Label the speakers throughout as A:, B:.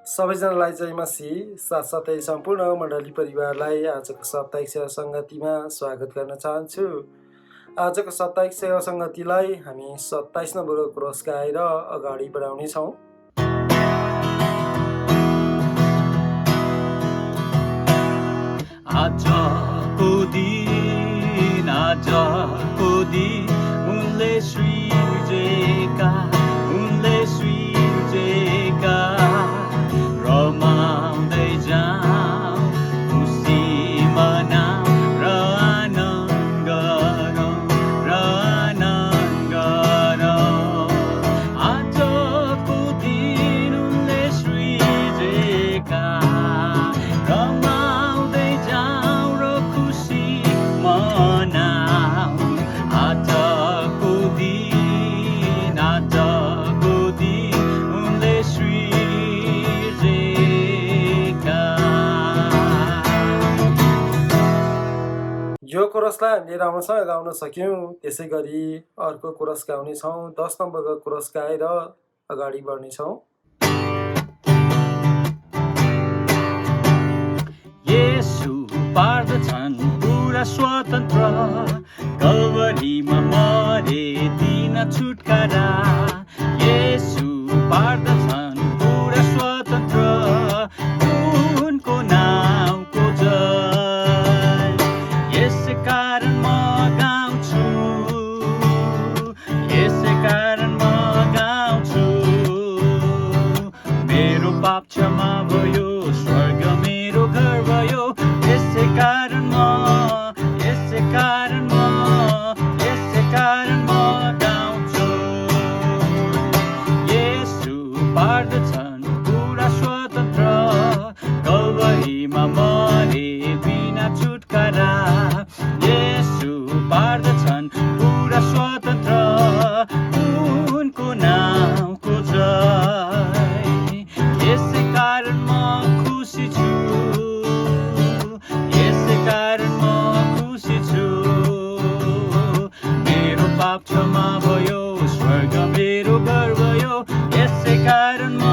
A: सबैजनालाई जय मसी साथसाथै सम्पूर्ण मण्डली परिवारलाई आजको साप्ताहिक सेवा सङ्गतिमा स्वागत गर्न चाहन्छु। आजको साप्ताहिक सेवा सङ्गतिलाई हामी 27 नम्बरको क्रोस गाएर अगाडि बढाउनेछौँ।
B: आजको दिन उनले सृजेका रमाउँदै जाऊ, खुसी मनाऊ र आनन्द गरौँ। आजको दिन उनले सृजेका रमाउँदै जाऊ र खुसी मनाऊ। आजको दिन उनले
A: यो कोरसलाई हामीले राम्रोसँग गाउन सक्यौँ। त्यसै गरी अर्को कोरस गाउनेछौँ। 10 नम्बरको कोरस गाएर अगाडि बढ्नेछौँ।
B: येशू पार्दछन् पुरा स्वतन्त्र, कल्वरीमा मरे दिन छुटकारा। येशू पार्दछन् पुरा स्वतन्त्र, उनको नामको जय। यसै कारण म गाउँछु, मेरो पाप क्षमा भयो, स्वर्ग मेरो घर भयो। यसै कारण म गाउँछु। येशू पार्दछन् पुरा स्वतन्त्र, कल्वरीमा मरे बिना छुटकारा। येशू पार्दछन् पुरा स्वतन्त्र, उनको नामको जय। यसै कारण म खुसी छु, मेरो पाप क्षमा भयो, स्वर्ग मेरो घर भयो। यसै कारण म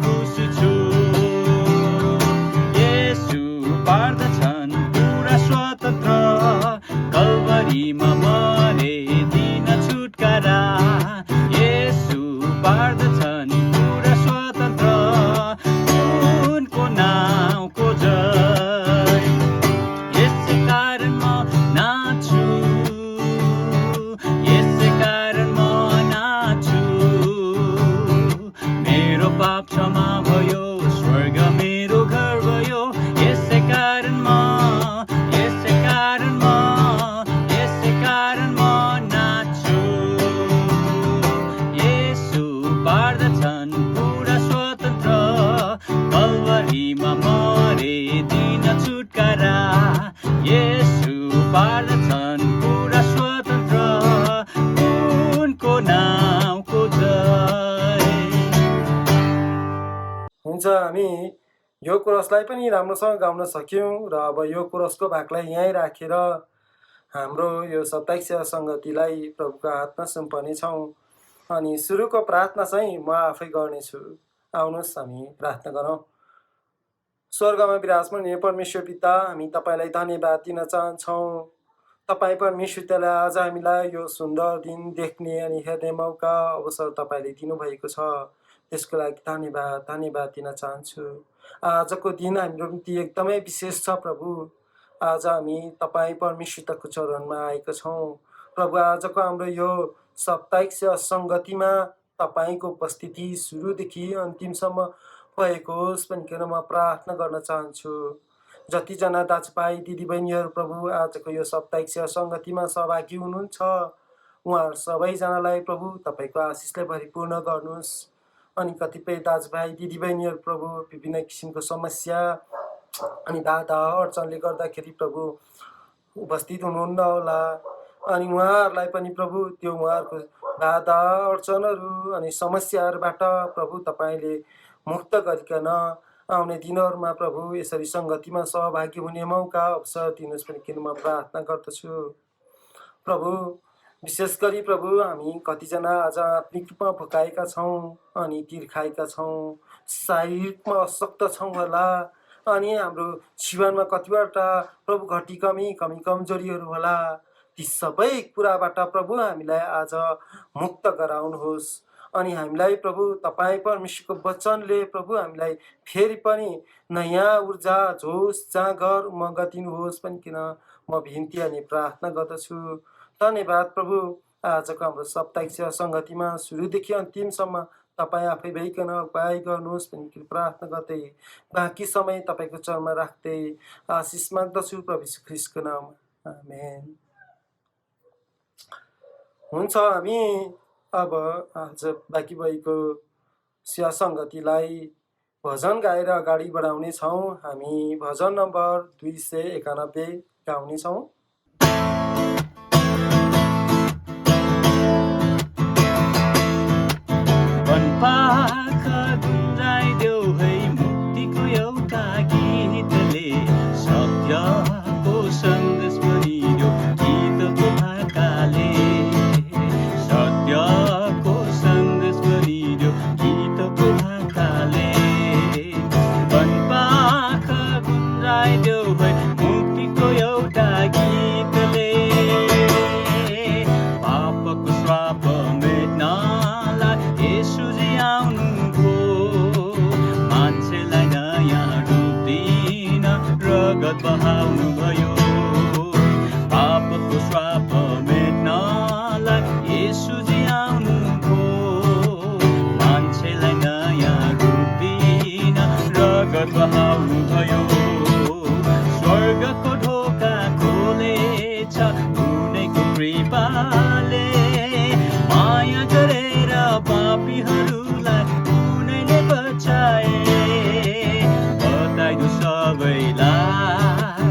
B: खुसी छु। येशू पार्दछन् पुरा स्वतन्त्र, कल्वरीमा मरे दिन छुटकारा। येशू पार्दछन् पुरा स्वतन्त्र, उनको नामको जय। यसै कारण म नाच्छु, मेरो पाप क्षमा भयो, स्वर्ग मेरो घर भयो। यसै कारण म नाच्छु। येशू पार्दछन् पुरा स्वतन्त्र, कल्वरीमा मरे दिन छुटकारा। येशू पार्दछन् पुरा स्वतन्त्र, उनको नामको जय।
A: हुन्छ, हामी यो कोरसलाई पनि राम्रोसँग गाउन सक्यौँ र अब यो कोरसको भागलाई यहीँ राखेर हाम्रो यो साप्ताहिक सेवा सङ्गतिलाई प्रभुको हातमा सुम्पनेछौँ। अनि सुरुको प्रार्थना चाहिँ म आफै गर्नेछु। आउनुहोस् हामी प्रार्थना गरौँ। स्वर्गमा विराजमान हुने परमेश्वर पिता, हामी तपाईँलाई धन्यवाद दिन चाहन्छौँ। तपाईँ परमेश्वरले आज हामीलाई यो सुन्दर दिन देख्ने अनि हेर्ने मौका अवसर तपाईँले दिनुभएको छ। त्यसको लागि धन्यवाद दिन चाहन्छु। आजको दिन हाम्रो निम्ति एकदमै विशेष छ प्रभु। आज हामी तपाईँ परमेश्वरको चरणमा आएका छौँ। प्रभु, आजको हाम्रो यो साप्ताहिक सेवा सङ्गतिमा तपाईँको उपस्थिति सुरुदेखि अन्तिमसम्म भएको होस् भनिकन म प्रार्थना गर्न चाहन्छु। जतिजना दाजुभाइ दिदीबहिनीहरू प्रभु आजको यो साप्ताहिक सेवा सङ्गतिमा सहभागी हुनुहुन्छ, उहाँहरू सबैजनालाई प्रभु तपाईँको आशिषले भरिपूर्ण गर्नुहोस्। अनि कतिपय दाजुभाइ दिदीबहिनीहरू प्रभु विभिन्न किसिमको समस्या अनि बाधा अडचनले गर्दाखेरि प्रभु उपस्थित हुनुहुन्न होला। अनि उहाँहरूलाई पनि प्रभु त्यो उहाँहरूको बाधा अडचनहरू अनि समस्याहरूबाट प्रभु तपाईँले मुक्त गरिकन आउने दिनहरूमा प्रभु यसरी सङ्गतिमा सहभागी हुने मौका अवसर दिनुहोस् भनिकन म प्रार्थना गर्दछु। प्रभु, विशेष गरी प्रभु हामी कतिजना आज आत्मिक रूपमा भोकाएका छौँ अनि तिर्खाएका छौँ, शारीरिकमा अशक्त छौँ होला, अनि हाम्रो जीवनमा कतिवटा प्रभु घटी कमी कमजोरीहरू होला। ती सबै कुराबाट प्रभु हामीलाई आज मुक्त गराउनुहोस् अनि हामीलाई प्रभु तपाईँ परमेश्वरको वचनले प्रभु हामीलाई फेरि पनि नयाँ ऊर्जा, जोस, जाँगर, उमङ्ग दिनुहोस् भनिकन म बिन्ती अनि प्रार्थना गर्दछु। धन्यवाद प्रभु, आजको हाम्रो साप्ताहिक सेवा सङ्गतिमा सुरुदेखि अन्तिमसम्म तपाईँ आफै भइकन अगुवाई गर्नुहोस् भनी प्रार्थना गर्दै बाँकी समय तपाईँको चरणमा राख्दै आशिष माग्दछु प्रभु यीशु ख्रीष्टको नाममा, आमेन। हुन्छ, हामी अब आज बाँकी भएको सेवा सङ्गतिलाई भजन गाएर अगाडि बढाउनेछौँ। हामी भजन नम्बर 291 गाउनेछौँ।
B: वनपाखा गुन्जाइदेऊ है मुक्तिको एउटा गीतले, सत्यको सन्देश बनियो गीतको भाकाले, सत्यको सन्देश बनियो गीतको भाकाले। वनपाखा गुन्जाइदेऊ है मुक्तिको एउटा गीतले, पापको श्राप मेट्नलाई येशूजी आउनुभयो, मान्छेलाई नयाँ रूप दिन रगत बहाउनुभयो। पापको श्राप मेट्नलाई येशूजी आउनुभयो, मान्छेलाई नयाँ रूप दिन रगत बहाउनुभयो। स्वर्गको ढोका खोलेछ उनैको कृपाले, माया गरेर पापीहरूलाई उनैले बचाए। बताइदो सबैलाई,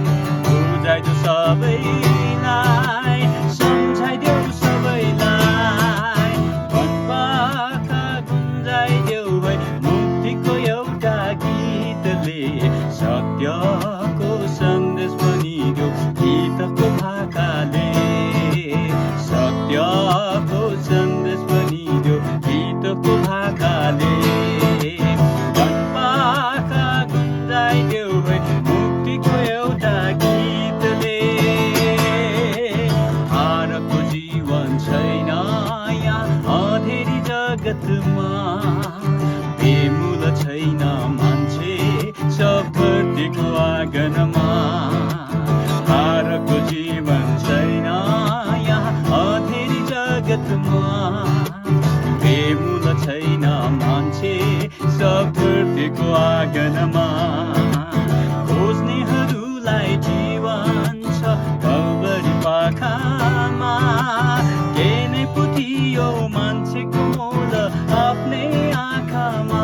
B: बुझाइदो सबैलाई, सम्झाइदेऊ सबैलाई। वनपाखा गुन्जाइदेऊ है मुक्तिको एउटा गीतले, सत्यको सन्देश बनिदेऊ गीतको भाकाले, सत्यको सन्देश बनिदेऊ गीतको भाकाले। वनपाखा गुन्जाइदेऊ है मुक्तिको एउटा गीतले, हारको जीवन छैन यहाँ अँधेरी जगतमा, बेमूल छैन मान्छे सब धरतीको आँगनमा। हारको जीवन छैन यहाँ अँधेरी जगतमा, बेमूल छैन मान्छे सब धरतीको आँगनमा। खोज्नेहरूलाई जीवन छ कल्वरी पाखामा, के नै पुथियो मान्छेको मोल आफ्नै आँखामा।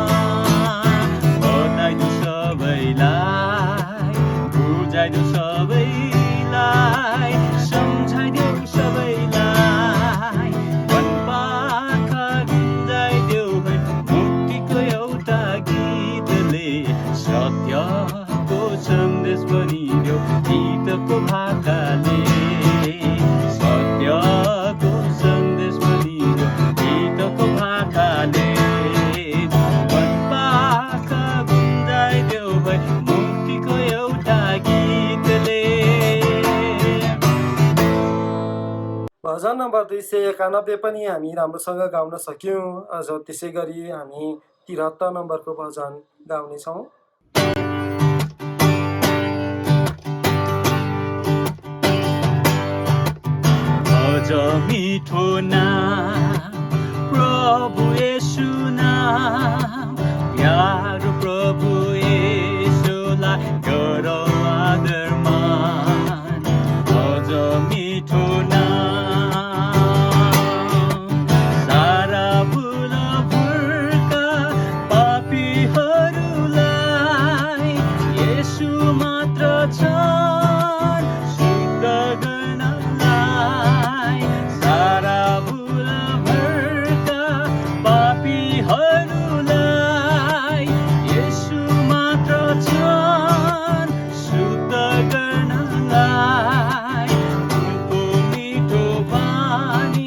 B: बताइदो सबैलाई, बुझाइदो सबैलाई, सम्झाइदेऊ सबैलाई। वनपाखा गुन्जाइदेऊ है मुक्तिको एउटा गीतले, सत्यको सन्देश बनिदेऊ गीतको भाकाले, सत्यको सन्देश बनिदेऊ गीतको भाकाले। वनपाखा गुन्जाइदेऊ है मुक्तिको एउटा गीतले।
A: भजन नम्बर 291 पनि हामी राम्रोसँग गाउन सक्यौँ। अझ त्यसै गरी हामी 73 नम्बरको भजन गाउनेछौँ।
B: अझ मिठो नाम प्रभु येशू नाम, प्यारो प्रभु येशूलाई गरौ आदर मान। अझ मिठो नाम, सारा भुल भुर्का पापीहरूलाई येशू मात्र छन् शुद्ध गर्नलाई। सारा भुल भुर्का पापीहरूलाई येशू मात्र छन् शुद्ध गर्नलाई। उनको मिठो बानी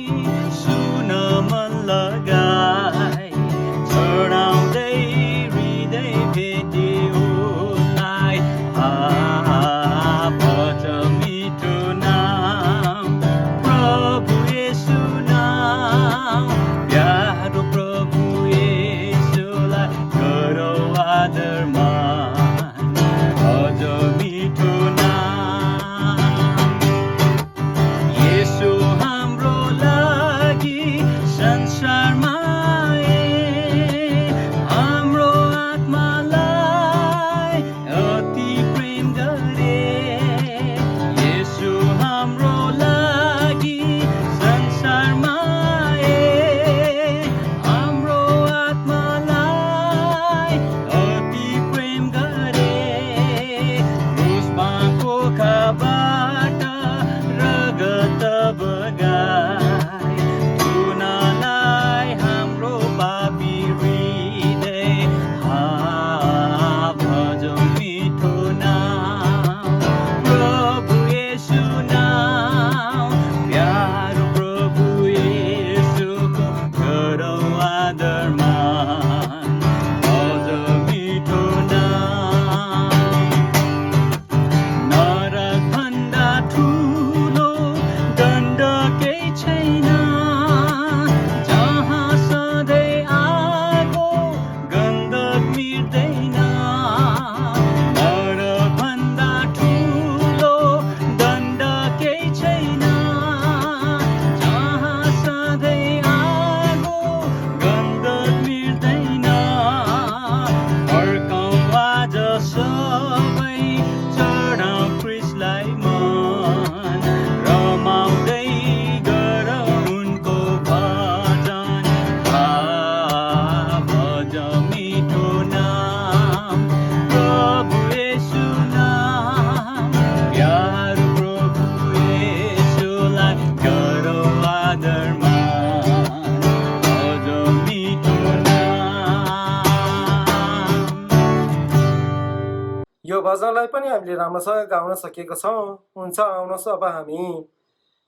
A: परमेश्वरलाई पनि हामीले राम्रोसँग गाउन सकेका छौँ। हुन्छ, आउनुहोस् अब हामी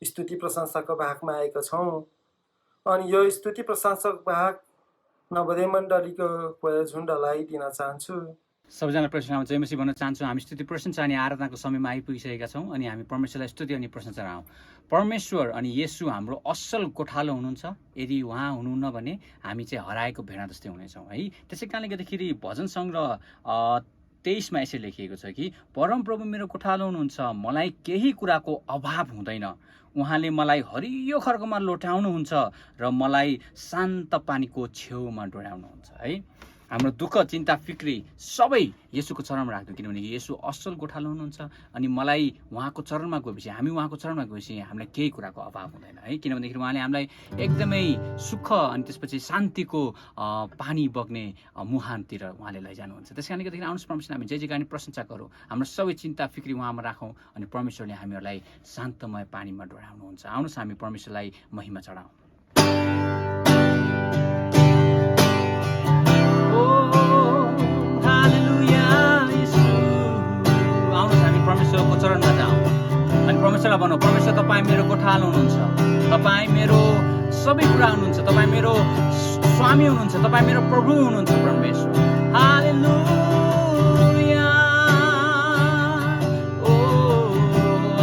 A: स्तुति प्रशंसाको भागमा आएका छौँ। अनि यो स्तुति प्रशंसाको भाग नवोदय मण्डलीको कोयर झुन्डलाई दिन चाहन्छु।
B: सबैजना परमेश्वरमा जय मसीह भन्न चाहन्छु। हामी स्तुति प्रशंसा अनि आराधनाको समयमा आइपुगिसकेका छौँ अनि हामी परमेश्वरलाई स्तुति अनि प्रशंसा गरौँ। परमेश्वर अनि येशू हाम्रो असल गोठालो हुनुहुन्छ। यदि उहाँ हुनुहुन्न भने हामी चाहिँ हराएको भेडा जस्तै हुनेछौँ है। त्यसै कारणले गर्दाखेरि भजन सङ्ग्रह 23 यसरी लेखिएको छ कि परमप्रभु मेरो गोठालो हुनुहुन्छ, मलाई केही कुराको अभाव हुँदैन। उहाँले मलाई हरियो खर्कमा लोटाउनुहुन्छ र मलाई शान्त पानीको छेउमा डोर्याउनुहुन्छ है। हाम्रो दुःख चिन्ता फिक्री सबै येशूको चरणमा राख्नु, किनभने येशू असल गोठालो हुनुहुन्छ। अनि मलाई उहाँको चरणमा गएपछि, हामी उहाँको चरणमा गएपछि हामीलाई केही कुराको अभाव हुँदैन है। किनभनेदेखि उहाँले हामीलाई एकदमै सुख अनि त्यसपछि शान्तिको पानी बग्ने मुहानतिर उहाँले लैजानुहुन्छ। त्यस कारणले गर्दाखेरि आउनुहोस् परमेश्वर हामी जे गानी प्रशंसा गरौँ, हाम्रो सबै चिन्ता फिक्री उहाँमा राखौँ अनि परमेश्वरले हामीहरूलाई शान्तमय पानीमा डोर्याउनुहुन्छ। आउनुहोस् हामी परमेश्वरलाई महिमा चढाउँ। परमेश्वरको चरणमा जाउँ अनि परमेश्वरलाई भनौँ, परमेश्वर तपाईँ मेरो गोठालो हुनुहुन्छ, तपाईँ मेरो सबै कुरा हुनुहुन्छ, तपाईँ मेरो स्वामी हुनुहुन्छ, तपाईँ मेरो प्रभु हुनुहुन्छ। परमेश्वर हालेलुया। ओ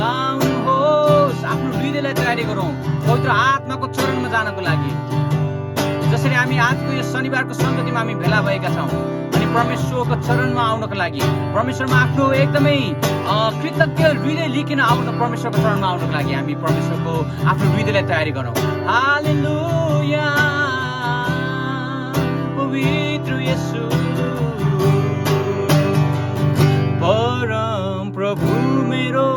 B: आउनुहोस्, आफ्नो हृदयलाई तयारी गरौँ पवित्र आत्माको चरणमा जानको लागि। जसरी हामी आजको यो शनिबारको सङ्गतिमा हामी भेला भएका छौँ अनि परमेश्वरको चरणमा आउनको लागि, परमेश्वरमा आफ्नो एकदमै कृतज्ञ हृदय लिकन आउनु, परमेश्वरको चरणमा आउनको लागि हामी परमेश्वरको आफ्नो हृदयलाई तयारी गरौँ। हालेलुया पवित्र येशू, परम प्रभु मेरो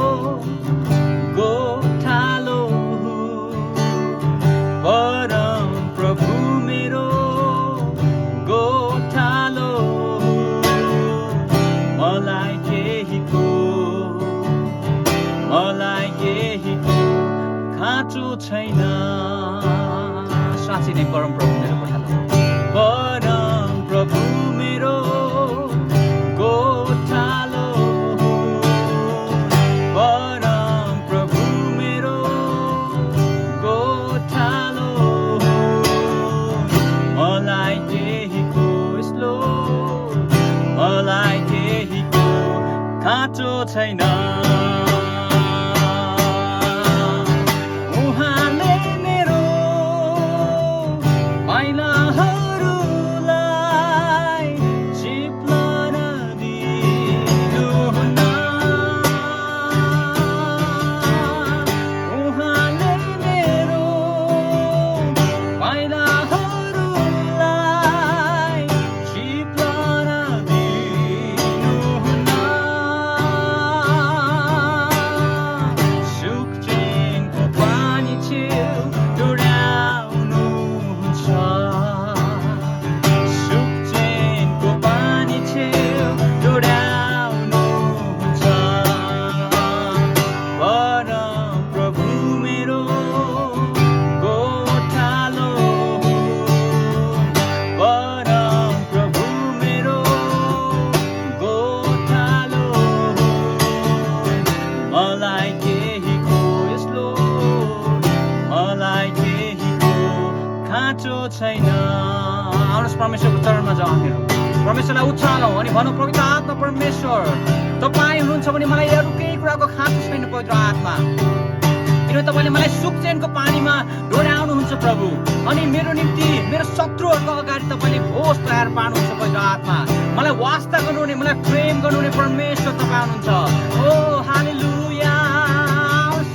B: गोठालो, परम प्रभु मेरो गोठालो, मलाई केहीको खाँचो छैन। साँच्चै नै परम प्रभु मेरो गोठालो, परम प्रभु मेरो गोठालो, परम प्रभु मेरो गोठालो, मलाई केहीको यस्तो, मलाई केहीको खाँचो छैन। परमेश्वरको चरणमा जाउँ, हामीहरू परमेश्वरलाई उचालौँ अनि भनौँ, पवित्र आत्मा परमेश्वर तपाईँ हुनुहुन्छ भने मलाई अरू केही कुराको खाँचो छैन। पवित्र आत्मा, किनभने तपाईँले मलाई सुख चैनको पानीमा डोर्याउनुहुन्छ प्रभु, अनि मेरो निम्ति मेरो शत्रुहरूको अगाडि तपाईँले भोज तयार पार्नुहुन्छ। पवित्र आत्मा, मलाई वास्ता गर्नुहुने, मलाई प्रेम गर्नुहुने परमेश्वर तपाईँ हुनुहुन्छ। ओ हालेलुया।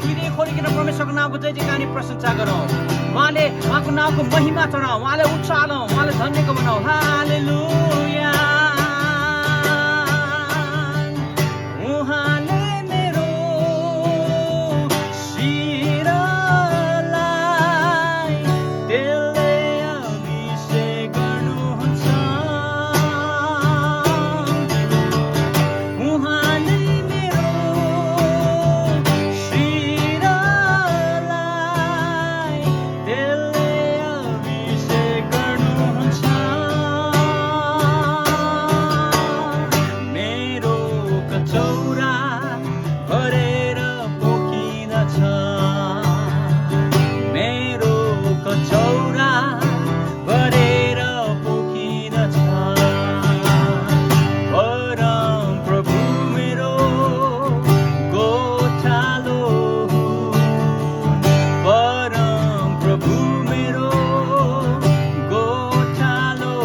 B: हृदय खोलिकन परमेश्वरको नामको जय जयकारी प्रशंसा गरौँ, उहाँको नामको महिमा चढाउँ, उहाँलाई उचालौँ, उहाँलाई धन्यको बनाऊ। हालेलुया। उहाँले मेरो शिरलाई तेलले अभिषेक गर्नुहुन्छ, उहाँले मेरो शिरलाई तेलले अभिषेक गर्नुहुन्छ। कचौरा भरेर पोखिँदछ मेरो कचौरा भरेर पोखिँदछ परम प्रभु मेरो गोठालो हुन् परम प्रभु मेरो गोठालो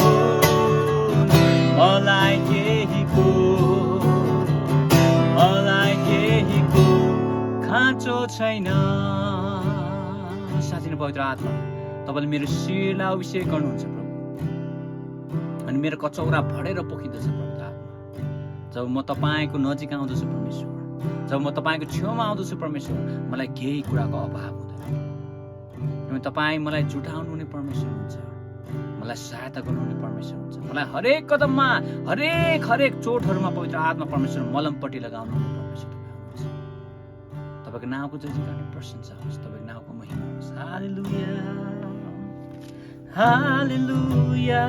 B: हुन् मलाई केहीको खाँचो छैन साँच्चै नै पवित्र आत्मा तपाईँले मेरो शिरलाई अभिषेक गर्नुहुन्छ प्रभु अनि मेरो कचौरा भरेर पोखिँदछ पवित्र आत्मा जब म तपाईँको नजिक आउँदछु परमेश्वर जब म तपाईँको छेउमा आउँदछु परमेश्वर मलाई केही कुराको अभाव हुँदैन किनभने तपाईँ मलाई जुटाउनु हुने परमेश्वर हुन्छ मलाई सहायता गर्नुहुने परमेश्वर हुन्छ मलाई हरेक कदममा हरेक चोटहरूमा पवित्र आत्मा परमेश्वर मलमपट्टि लगाउनु हुने परमेश्वर तपाईँको नाउँको जय जयकार प्रशंसा होस् तपाईँको नाउँको महिमा होस् हालेलुया हालेलुया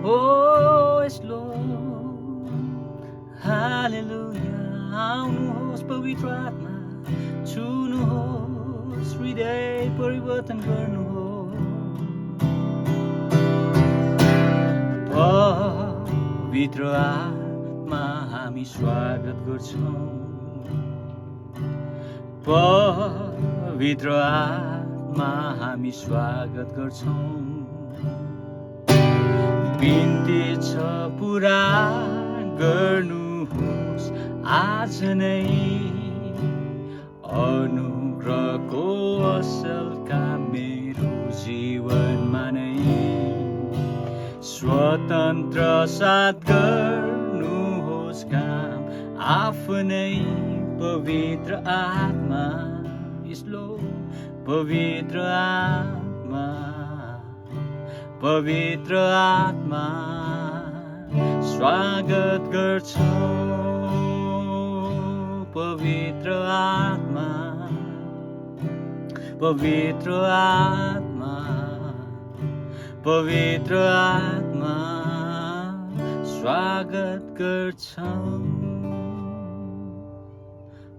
B: Oh, yes, Lord. Hallelujah. आउनुहोस् पवित्र आत्मा छुनुहोस् हृदय परिवर्तन गर्नुहोस् पवित्र आत्मा हामी स्वागत गर्छौँ पवित्र आत्मा हामी स्वागत गर्छौँ बिन्ती छ पुरा गर्नुहोस् आज नै अनुग्रहको असल काम मेरो जीवनमा नै स्वतन्त्र साथ गर्नुहोस् काम आफ्नै पवित्र आत्मा यसलो पवित्र आत्मा स्वागत गर्छौँ पवित्र आत्मा स्वागत गर्छौँ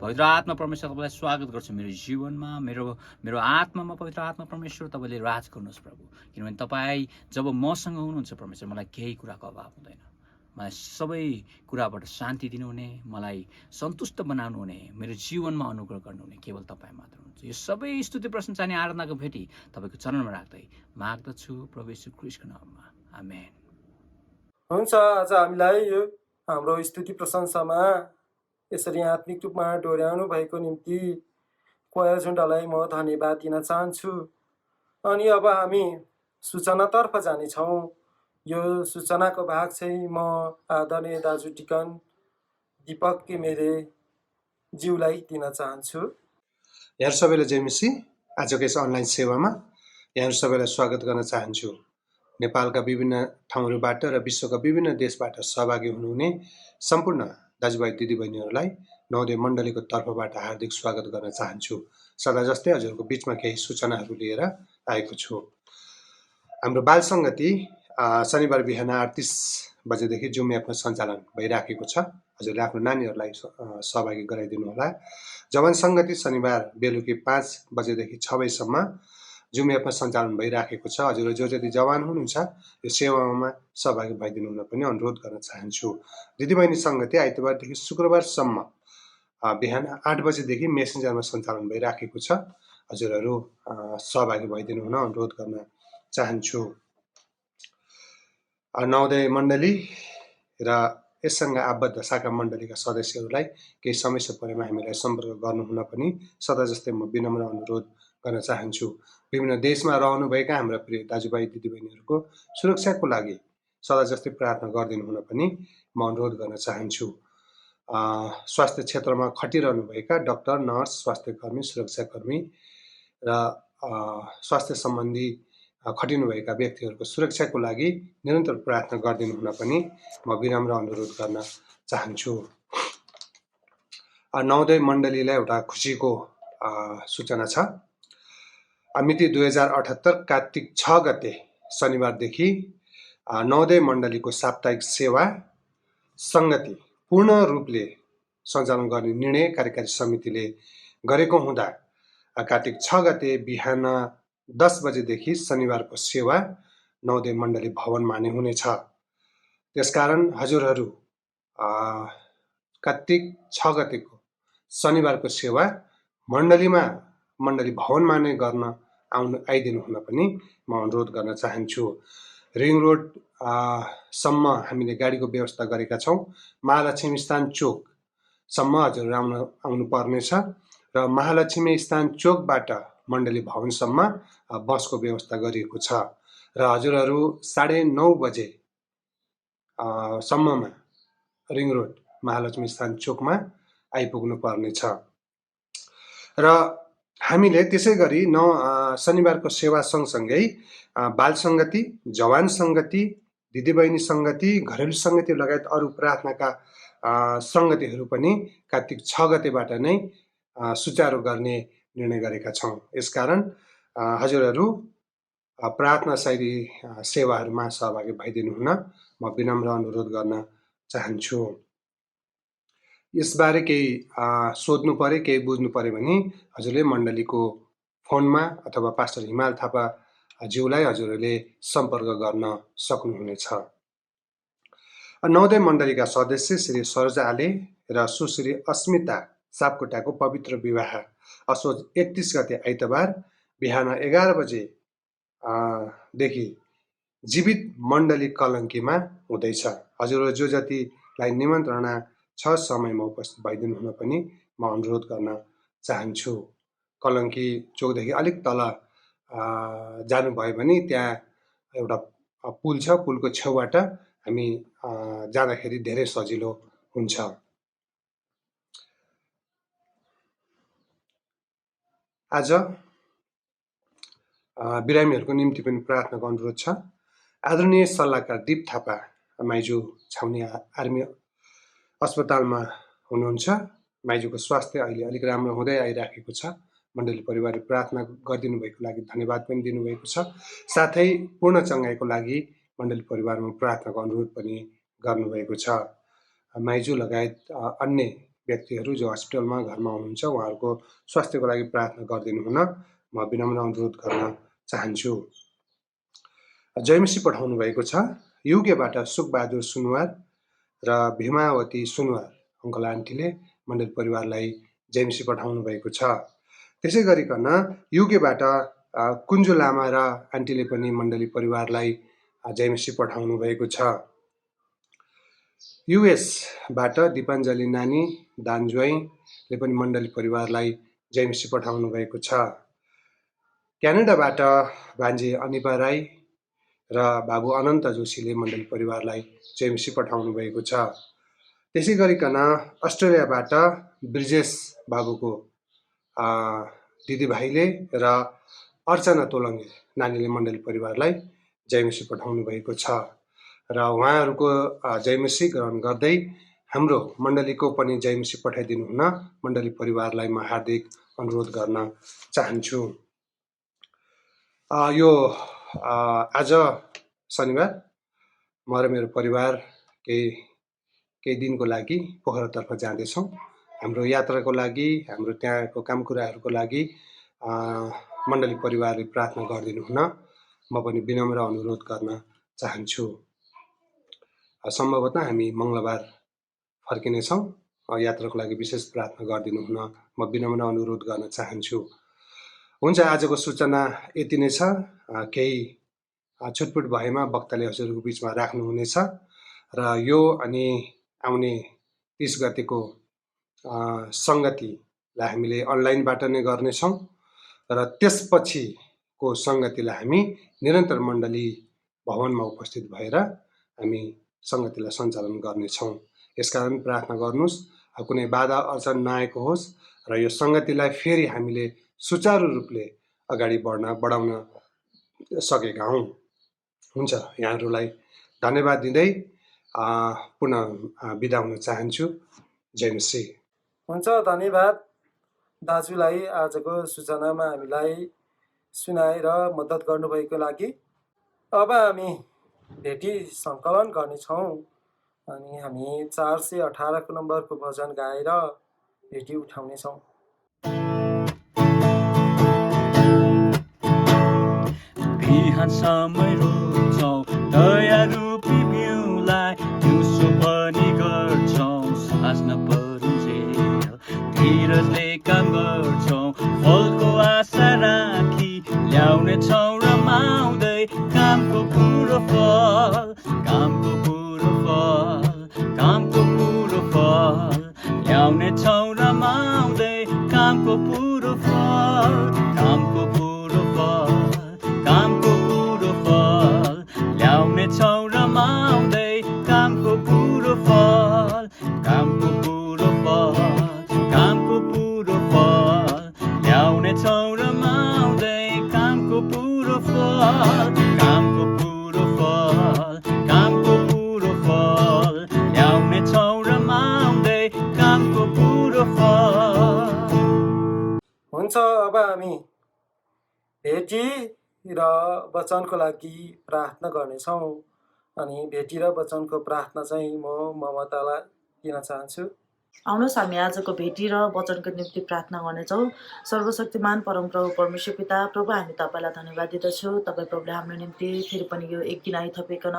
B: पवित्र आत्मा परमेश्वर तपाईँलाई स्वागत गर्छु मेरो जीवनमा मेरो आत्मामा पवित्र आत्मा परमेश्वर तपाईँले राज गर्नुहोस् प्रभु किनभने तपाईँ जब मसँग हुनुहुन्छ परमेश्वर मलाई केही कुराको अभाव हुँदैन मलाई सबै कुराबाट शान्ति दिनुहुने मलाई सन्तुष्ट बनाउनु हुने मेरो जीवनमा अनुग्रह गर्नुहुने केवल तपाईँ मात्र हुनुहुन्छ यो सबै स्तुति प्रशंसा अनि आराधनाको भेटी तपाईँको चरणमा राख्दै माग्दछु प्रभु येशू ख्रीष्टको नाममा आमेन
A: हुन्छ आज हामीलाई यो हाम्रो स्तुति प्रशंसामा यसरी आत्मिक रूपमा डोर्याउनु भएको निम्ति क्वायर झुन्डालाई म धन्यवाद दिन चाहन्छु अनि अब हामी सूचनातर्फ जानेछौँ यो सूचनाको भाग चाहिँ म आदरणीय दाजु टिकन दीपक केमेरे ज्यूलाई दिन चाहन्छु
C: यहाँहरू सबैलाई जय मसीह आजको यस अनलाइन सेवामा यहाँहरू सबैलाई स्वागत गर्न चाहन्छु नेपालका विभिन्न ठाउँहरूबाट र विश्वका विभिन्न देशबाट सहभागी हुनुहुने सम्पूर्ण दाजुभाइ दिदीबहिनीहरूलाई नवोदय मण्डलीको तर्फबाट हार्दिक स्वागत गर्न चाहन्छु सदा जस्तै हजुरको बिचमा केही सूचनाहरू लिएर आएको छु हाम्रो बाल सङ्गति शनिबार बिहान 8:30 बजेदेखि जुम एपमा सञ्चालन भइराखेको छ हजुरले आफ्नो नानीहरूलाई सहभागी गराइदिनु होला जवान सङ्गति शनिबार बेलुकी 5 बजेदेखि 6 बजेसम्म जुम एपमा सञ्चालन भइराखेको छ हजुरहरू जो जति जवान हुनुहुन्छ यो सेवामा सहभागी भइदिनु हुन पनि अनुरोध गर्न चाहन्छु दिदीबहिनी सङ्गति आइतबारदेखि शुक्रबारसम्म बिहान 8 बजेदेखि मेसेन्जरमा सञ्चालन भइराखेको छ हजुरहरू सहभागी भइदिनु हुन अनुरोध गर्न चाहन्छु नवोदय मण्डली र यससँग आबद्ध शाखा मण्डलीका सदस्यहरूलाई केही समस्या परेमा हामीलाई सम्पर्क गर्नुहुन पनि सदा जस्तै म विनम्र अनुरोध गर्न चाहन्छु विभिन्न देशमा रहनुभएका हाम्रा प्रिय दाजुभाइ दिदीबहिनीहरूको सुरक्षाको लागि सदा जस्तै प्रार्थना गरिदिनु हुन पनि म अनुरोध गर्न चाहन्छु स्वास्थ्य क्षेत्रमा खटिरहनुभएका डाक्टर नर्स स्वास्थ्यकर्मी सुरक्षाकर्मी र स्वास्थ्य सम्बन्धी खटिनुभएका व्यक्तिहरूको सुरक्षाको लागि निरन्तर प्रार्थना गरिदिनु हुन पनि म विनम्र अनुरोध गर्न चाहन्छु नवोदय मण्डलीलाई एउटा खुसीको सूचना छ मिति 2078 कार्तिक 6 गते शनिबारदेखि नवोदय मण्डलीको साप्ताहिक सेवा सङ्गति पूर्ण रूपले सञ्चालन गर्ने निर्णय कार्यकारी समितिले गरेको हुँदा कार्तिक 6 गते बिहान 10 बजेदेखि शनिबारको सेवा नवोदय मण्डली भवनमा नै हुनेछ। त्यसकारण हजुरहरू कार्तिक 6 गतेको शनिबारको सेवा मण्डली भवनमा नै गर्न आइदिनु हुन पनि म अनुरोध गर्न चाहन्छु। रिङ रोड सम्म हामीले गाडीको व्यवस्था गरेका छौँ। महालक्ष्मी स्थान चोकसम्म हजुरहरू आउनु पर्नेछ र महालक्ष्मी स्थान चोकबाट मण्डली भवनसम्म बसको व्यवस्था गरिएको छ र हजुरहरू 9:30 बजे सम्ममा रिङ रोड महालक्ष्मी स्थान चोकमा आइपुग्नु पर्नेछ र हामीले त्यसै गरी शनिबारको सेवा सँगसँगै बाल सङ्गति, जवान सङ्गति, दिदीबहिनी सङ्गति, घरेलु सङ्गति लगायत अरू प्रार्थनाका सङ्गतिहरू पनि कार्तिक 6 गतेबाट नै सुचारू गर्ने निर्णय गरेका छौँ। यसकारण हजुरहरू प्रार्थना शैली सेवाहरूमा सहभागी भइदिनु हुन म विनम्र अनुरोध गर्न चाहन्छु। यसबारे केही सोध्नु परे, केही बुझ्नु पऱ्यो भने हजुरले मण्डलीको फोनमा अथवा पास्टर हिमाल थापा ज्यूलाई हजुरहरूले सम्पर्क गर्न सक्नुहुनेछ। नवोदय मण्डलीका सदस्य श्री सरोजा आले र सुश्री अस्मिता सापकोटाको पवित्र विवाह असोज 31 गते आइतबार बिहान 11 बजे देखि जीवित मण्डली कलङ्कीमा हुँदैछ। हजुरहरू जो जतिलाई निमन्त्रणा छ समयमा उपस्थित भइदिनु हुन पनि म अनुरोध गर्न चाहन्छु। कलङ्की चोकदेखि अलिक तल जानुभयो भने त्यहाँ एउटा पुल छ, पुलको छेउबाट हामी जाँदाखेरि धेरै सजिलो हुन्छ। आज बिरामीहरूको निम्ति पनि प्रार्थनाको अनुरोध छ। आदरणीय सल्लाहकार दीप थापा माइजू छाउनी आर्मी अस्पतालमा हुनुहुन्छ। माइजूको स्वास्थ्य अहिले अलिक राम्रो हुँदै आइराखेको छ। मण्डली परिवारले प्रार्थना गरिदिनु भएको लागि धन्यवाद पनि दिनुभएको छ। साथै पूर्ण चङ्गाइको लागि मण्डली परिवारमा प्रार्थनाको अनुरोध पनि गर्नुभएको छ। माइजू लगायत अन्य व्यक्तिहरू जो हस्पिटलमा घरमा हुनुहुन्छ उहाँहरूको स्वास्थ्यको लागि प्रार्थना गरिदिनु हुन म विनम्र अनुरोध गर्न चाहन्छु। जयमसी पठाउनु भएको छ। युकेबाट सुखबहादुर सुनवार र भीमावती सुनवार अङ्कल आन्टीले मण्डली परिवारलाई जयमसी पठाउनु भएको छ। त्यसै गरिकन युकेबाट कुञ्जु लामा र आन्टीले पनि मण्डली परिवारलाई जयमसी पठाउनु भएको छ। युएसबाट दिपाञ्जली नानी दानज्वाइँले पनि मण्डली परिवारलाई जयमसी पठाउनु भएको छ। क्यानाडाबाट भान्जी अनिपा राई र बाबु अनन्त जोशीले मण्डली परिवारलाई जयमसी पठाउनु भएको छ। त्यसै गरिकन अस्ट्रेलियाबाट ब्रिजेश बाबुको दिदीभाइले र अर्चना तोलङ्गे नानीले मण्डली परिवारलाई जयमसी पठाउनु भएको छ र उहाँहरूको जयमसी ग्रहण गर्दै हाम्रो मण्डलीको पनि जयमसी पठाइदिनु हुन मण्डली परिवारलाई म हार्दिक अनुरोध गर्न चाहन्छु। यो आज शनिबार म र मेरो परिवार केही दिनको लागि पोखरातर्फ जाँदैछौँ। हाम्रो यात्राको लागि, हाम्रो त्यहाँको काम कुराहरूको लागि मण्डली परिवारले प्रार्थना गरिदिनु हुन म पनि विनम्र अनुरोध गर्न चाहन्छु। सम्भवतः हामी मङ्गलबार फर्किनेछौँ। यात्राको लागि विशेष प्रार्थना गरिदिनु हुन म विनम्र अनुरोध गर्न चाहन्छु। हुन्छ, आजको सूचना यति नै छ। केही छुटपुट भएमा वक्ताले हजुरहरूको बिचमा राख्नुहुनेछ र यो अनि आउने 30 गतेको सङ्गतिलाई हामीले अनलाइनबाट नै गर्नेछौँ र त्यसपछिको सङ्गतिलाई हामी निरन्तर मण्डली भवनमा उपस्थित भएर हामी सङ्गतिलाई सञ्चालन गर्नेछौँ। यसकारण प्रार्थना गर्नुहोस् कुनै बाधा अर्चन नआएको होस् र यो सङ्गतिलाई फेरि हामीले सुचारू रूपले अगाडि बढाउन सकेका हौँ। हुन्छ, यहाँहरूलाई धन्यवाद दिँदै पुनः बिदा हुन चाहन्छु। जय मसी।
A: हुन्छ, धन्यवाद दाजुलाई आजको सूचनामा हामीलाई सुनाएर मद्दत गर्नुभएको लागि। अब हामी भेटी सङ्कलन गर्नेछौँ। अनि हामी 418 नम्बरको भजन गाएर भेटी उठाउनेछौँ।
B: बिहान समय रोप्छौँ दयालु बिउलाई, दिउँसो पनि गर्छौँ साँझ नपरुन्जेल। धीरजले काम गर्छौँ फलको आशा राखी, ल्याउनेछौँ रमाउँदै कामको पुरो फल, कामको पुरो फल, कामको पुरो फल। ल्याउनेछौँ रमाउँदै कामको पुरो फल, कामको पुरो फल, कामको पुरो फल। ल्याउनेछौँ रमाउँदै कामको पुरो फल, कामको पुरो फल, कामको पुरो फल। ल्याउनेछौँ रमाउँदै कामको पुरो फल, कामको पुरो फल, कामको पुरो फल। ल्याउनेछौँ रमाउँदै कामको पुरो फल।
A: हुन्छ, अब हामी भेटी र वचनको लागि प्रार्थना गर्नेछौँ। अनि भेटी र वचनको प्रार्थना चाहिँ म ममतालाई दिन चाहन्छु।
D: आउनुहोस् हामी आजको भेटी र वचनको निम्ति प्रार्थना गर्नेछौँ। सर्वशक्तिमान परमप्रभु परमेश्वर पिता, प्रभु हामी तपाईँलाई धन्यवाद दिँदछौँ। तपाईँ प्रभुले हाम्रो निम्ति फेरि पनि यो एक दिन आइथपिकन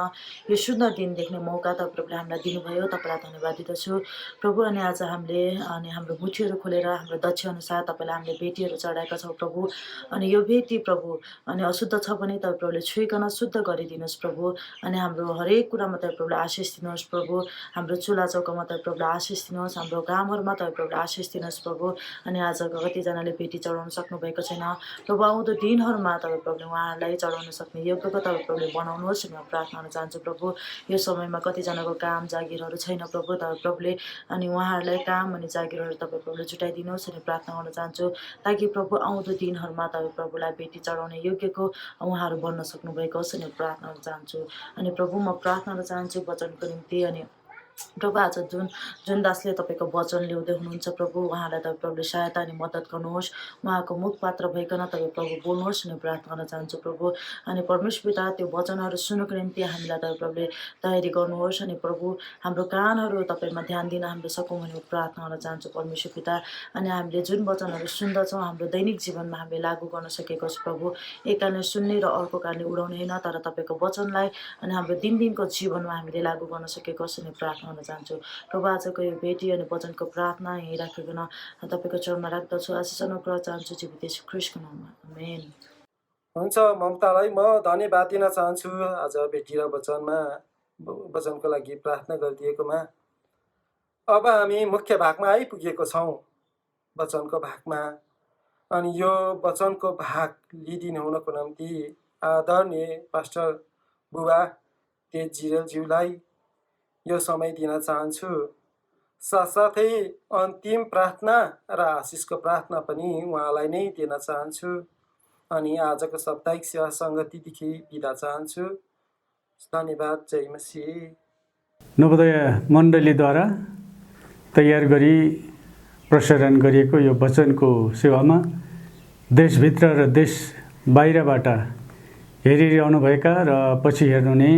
D: यो सुन्दर दिन देख्ने मौका तपाईँ प्रभुले हामीलाई दिनुभयो, तपाईँलाई धन्यवाद दिँदछु प्रभु। अनि आज हामीले हाम्रो मुठीहरू खोलेर हाम्रो दक्ष अनुसार तपाईँलाई हामीले भेटीहरू चढाएका छौँ प्रभु। अनि यो भेटी प्रभु अनि अशुद्ध छ भने तपाईँ प्रभुले छुइकन शुद्ध गरिदिनुहोस् प्रभु। अनि हाम्रो हरेक कुरामा तपाईँ प्रभुले आशिष दिनुहोस् प्रभु। हाम्रो चुला चौकामा तपाईँ प्रभुले आशिष दिनुहोस्, हाम्रो कामहरूमा तपाईँ प्रभुले आशिष दिनुहोस् प्रभु। अनि आज कतिजनाले भेटी चढाउन सक्नुभएको छैन प्रभु, आउँदो दिनहरूमा तपाईँ प्रभुले उहाँहरूलाई चढाउन सक्ने योग्यको तपाईँ प्रभुले बनाउनुहोस् म प्रार्थना गर्न चाहन्छु प्रभु। यो समयमा कतिजनाको काम जागिरहरू छैन प्रभु, तपाईँ प्रभुले अनि उहाँहरूलाई काम अनि जागिरहरू तपाईँ प्रभुले जुटाइदिनुहोस् अनि प्रार्थना गर्न चाहन्छु, ताकि प्रभु आउँदो दिनहरूमा तपाईँ प्रभुलाई भेटी चढाउने योग्यको उहाँहरू बन्न सक्नुभएको होस् अनि प्रार्थना गर्न चाहन्छु। अनि प्रभु म प्रार्थना गर्न चाहन्छु वचनको निम्ति। अनि प्रभु आज जुन दासले तपाईँको वचन ल्याउँदै हुनुहुन्छ प्रभु, उहाँलाई तपाईँ प्रभुले सहायता अनि मद्दत गर्नुहोस्। उहाँको मुखपात्र भइकन तपाईँ प्रभु बोल्नुहोस् अनि प्रार्थना गर्न चाहन्छु प्रभु। अनि परमेश्वर पिता त्यो वचनहरू सुन्नुको निम्ति हामीलाई तपाईँ प्रभुले तयारी गर्नुहोस्। अनि प्रभु हाम्रो कानहरू तपाईँमा ध्यान दिन हामीले सकौँ भने प्रार्थना गर्न चाहन्छु परमेश्वर पिता। अनि हामीले जुन वचनहरू सुन्दछौँ हाम्रो दैनिक जीवनमा हामीले लागू गर्न सकेको छ प्रभु। एक कारणले सुन्ने र अर्को कारणले उडाउने होइन, तर तपाईँको वचनलाई अनि हाम्रो दिनको जीवनमा हामीले लागू गर्न सकेको छ अनि प्रार्थना गर्न चाहन्छु प्रभु। आजको यो भेटी अनि वचनको प्रार्थना यहीँ राखिकन तपाईँको चरणमा राख्दछु, आशिष अनुग्रह चाहन्छु जीवित येशू ख्रीष्टको नाममा, आमेन।
A: हुन्छ, ममतालाई म धन्यवाद दिन चाहन्छु आज भेटी र वचनको लागि प्रार्थना गरिदिएकोमा। अब हामी मुख्य भागमा आइपुगेको छौँ, वचनको भागमा। अनि यो वचनको भाग लिइदिनु हुनको निम्ति आदरणीय पास्टर बुबा तेज जिरेलज्यूलाई यो समय दिन चाहन्छु। साथसाथै अन्तिम प्रार्थना र आशिषको प्रार्थना पनि उहाँलाई नै दिन चाहन्छु। अनि आजको साप्ताहिक सेवा सङ्गतिदेखि बिदा चाहन्छु। धन्यवाद। जय मसीह।
E: नवोदय मण्डलीद्वारा तयार गरी प्रसारण गरिएको यो वचनको सेवामा देशभित्र र देश बाहिरबाट हेरिरहनुभएका र पछि हेर्नुहुने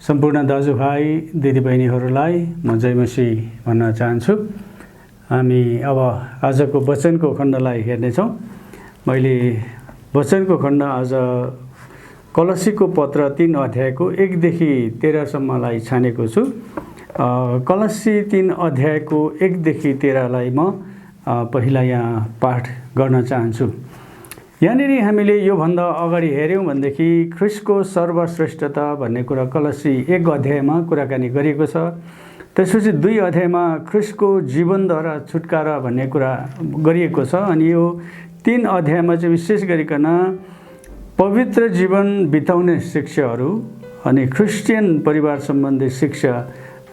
E: सम्पूर्ण दाजुभाइ दिदीबहिनीहरूलाई म जय मसीह भन्न चाहन्छु। हामी अब आजको वचनको खण्डलाई हेर्नेछौँ। मैले वचनको खण्ड आज कलसीको पत्र 3 अध्यायको 1 देखि 13 सम्मलाई छानेको छु। कलसी 3 अध्यायको 1 देखि 13लाई म पहिला यहाँ पाठ गर्न चाहन्छु। यहाँनिर हामीले योभन्दा अगाडि हेऱ्यौँ भनेदेखि ख्रीष्टको सर्वश्रेष्ठता भन्ने कुरा कलसी 1 अध्यायमा कुराकानी गरिएको छ। त्यसपछि 2 अध्यायमा ख्रीष्टको जीवनद्वारा छुटकारा भन्ने कुरा गरिएको छ। अनि यो 3 अध्यायमा चाहिँ विशेष गरिकन पवित्र जीवन बिताउने शिक्षाहरू अनि क्रिस्चियन परिवार सम्बन्धी शिक्षा